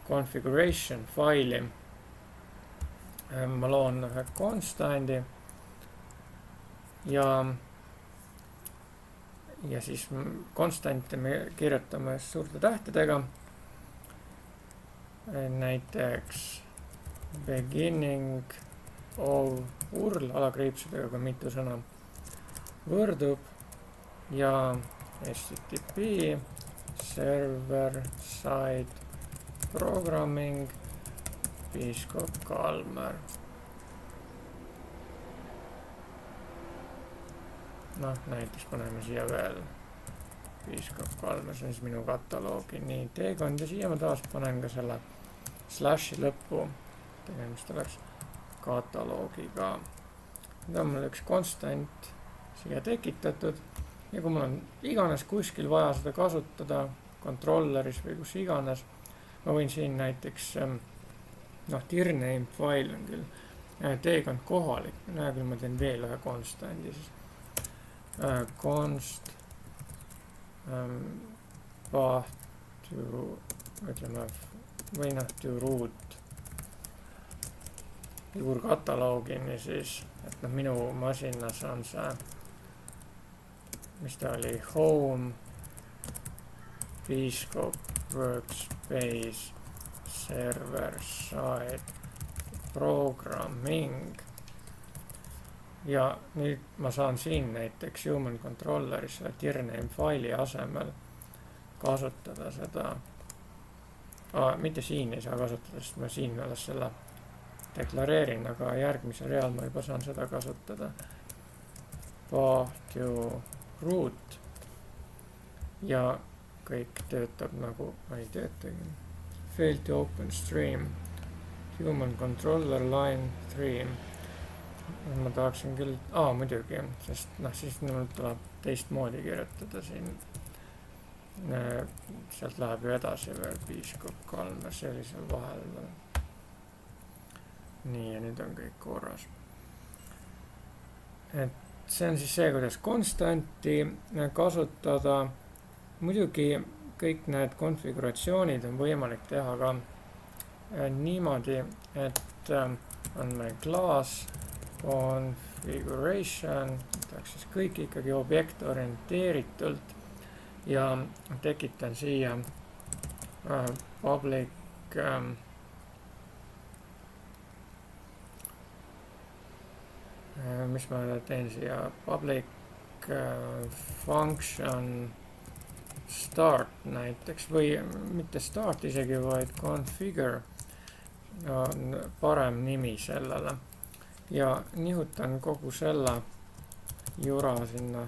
configuration faili ma loon ühe constant'i ja siis constant'i me kirjutame suurte tähtedega. Näiteks beginning of URL alakriipsudega, kui mitu sõna võrdub ja HTTP server-side programming piiskop-Kalmer. Näiteks paneme siia veel piiskop-Kalmer, see on siis minu kataloogi. Nii, teekond ja siia ma taas panen ka selle slashi lõppu, tegemist oleks kataloogiga. Nüüd on mul üks konstant siia tekitatud ja kui mul on iganes kuskil vaja seda kasutada, controlleris või kus iganes, ma võin siin näiteks dirname file on küll teekond kohalik, küll ma teen veel ühe konstandi siis const path ütleme, või noh, to root juurkataloogini siis, et noh, minu masinas on see, mis ta oli, home, Bscope, workspace, server side, programming. Ja nüüd ma saan siin näiteks human controlleris selle dirname faili asemel kasutada seda, mitte siin ei saa kasutada, sest ma siin alles selle deklareerin, aga järgmisel real ma juba saan seda kasutada. Path to root ja kõik töötab nagu, ei töötagi. Fail to open stream, human controller line 3. Ma tahaksin küll, muidugi, sest noh, siis mul tuleb teistmoodi kirjutada siin. Sealt läheb ju edasi veel Bscope 3, see oli seal vahel. Nii, ja nüüd on kõik korras. Et see on siis see, kuidas konstanti kasutada. Muidugi kõik need konfiguratsioonid on võimalik teha ka niimoodi, et on meil class configuration, tahaks siis kõik ikkagi objektorienteeritult ja tekitan siia public mis ma teen siia, public function start näiteks või mitte start isegi, vaid configure on parem nimi sellele. Ja nihutan kogu selle jura sinna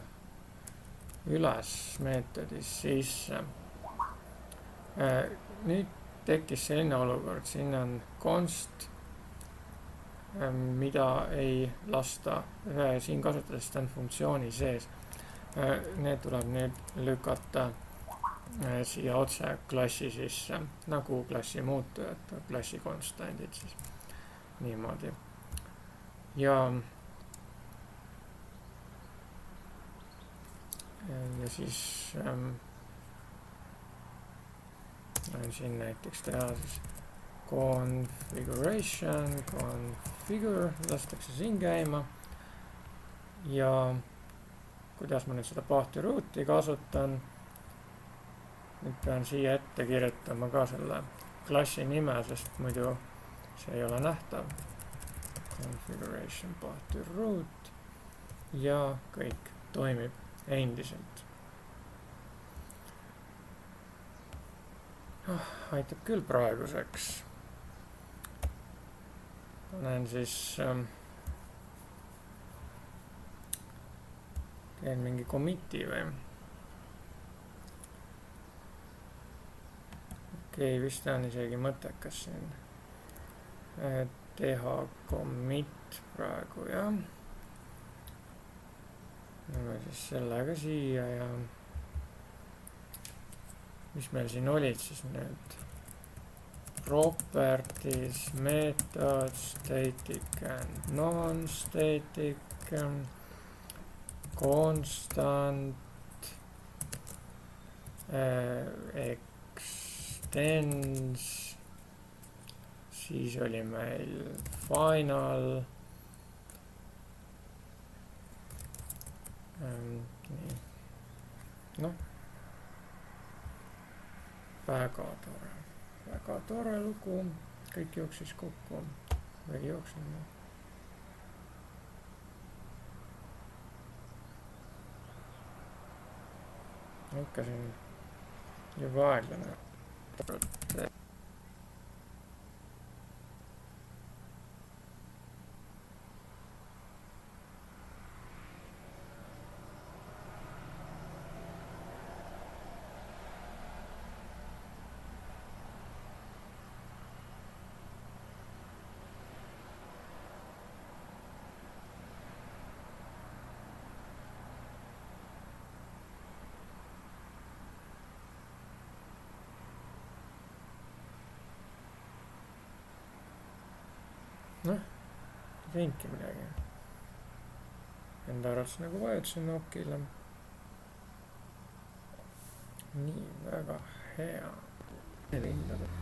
üles meetodis sisse. Nüüd tekkis selline olukord, siin on const, mida ei lasta siin kasutades, ta on funktsiooni sees. Need tuleb nüüd lükata siia otse klassi sisse, nagu klassi muutujad, klassi konstandid siis niimoodi. Ja siis siin näiteks teha siis configuration, configure, lastakse siin käima. Ja kuidas ma nüüd seda path to root'i kasutan, nüüd pean siia ette kirjutama ka selle klassi nime, sest muidu see ei ole nähtav. Configuration path to root ja kõik toimib endiselt. Aitab küll praeguseks. Panen siis teen mingi commit'i või? Okei, vist on isegi mõttekas siin teha commit praegu, jah. Aga siis sellega siia ja mis meil siin olid siis nüüd properties, method, static and non-static, constant, extends, siis oli meil final, nii, noh, väga tore lugu, kõik jooksis kokku või jooksime. Ikka siin juba aeglane. Noh, teinki midagi. Enda arvates nagu vajutasin nokile. Nii, väga hea. hindada.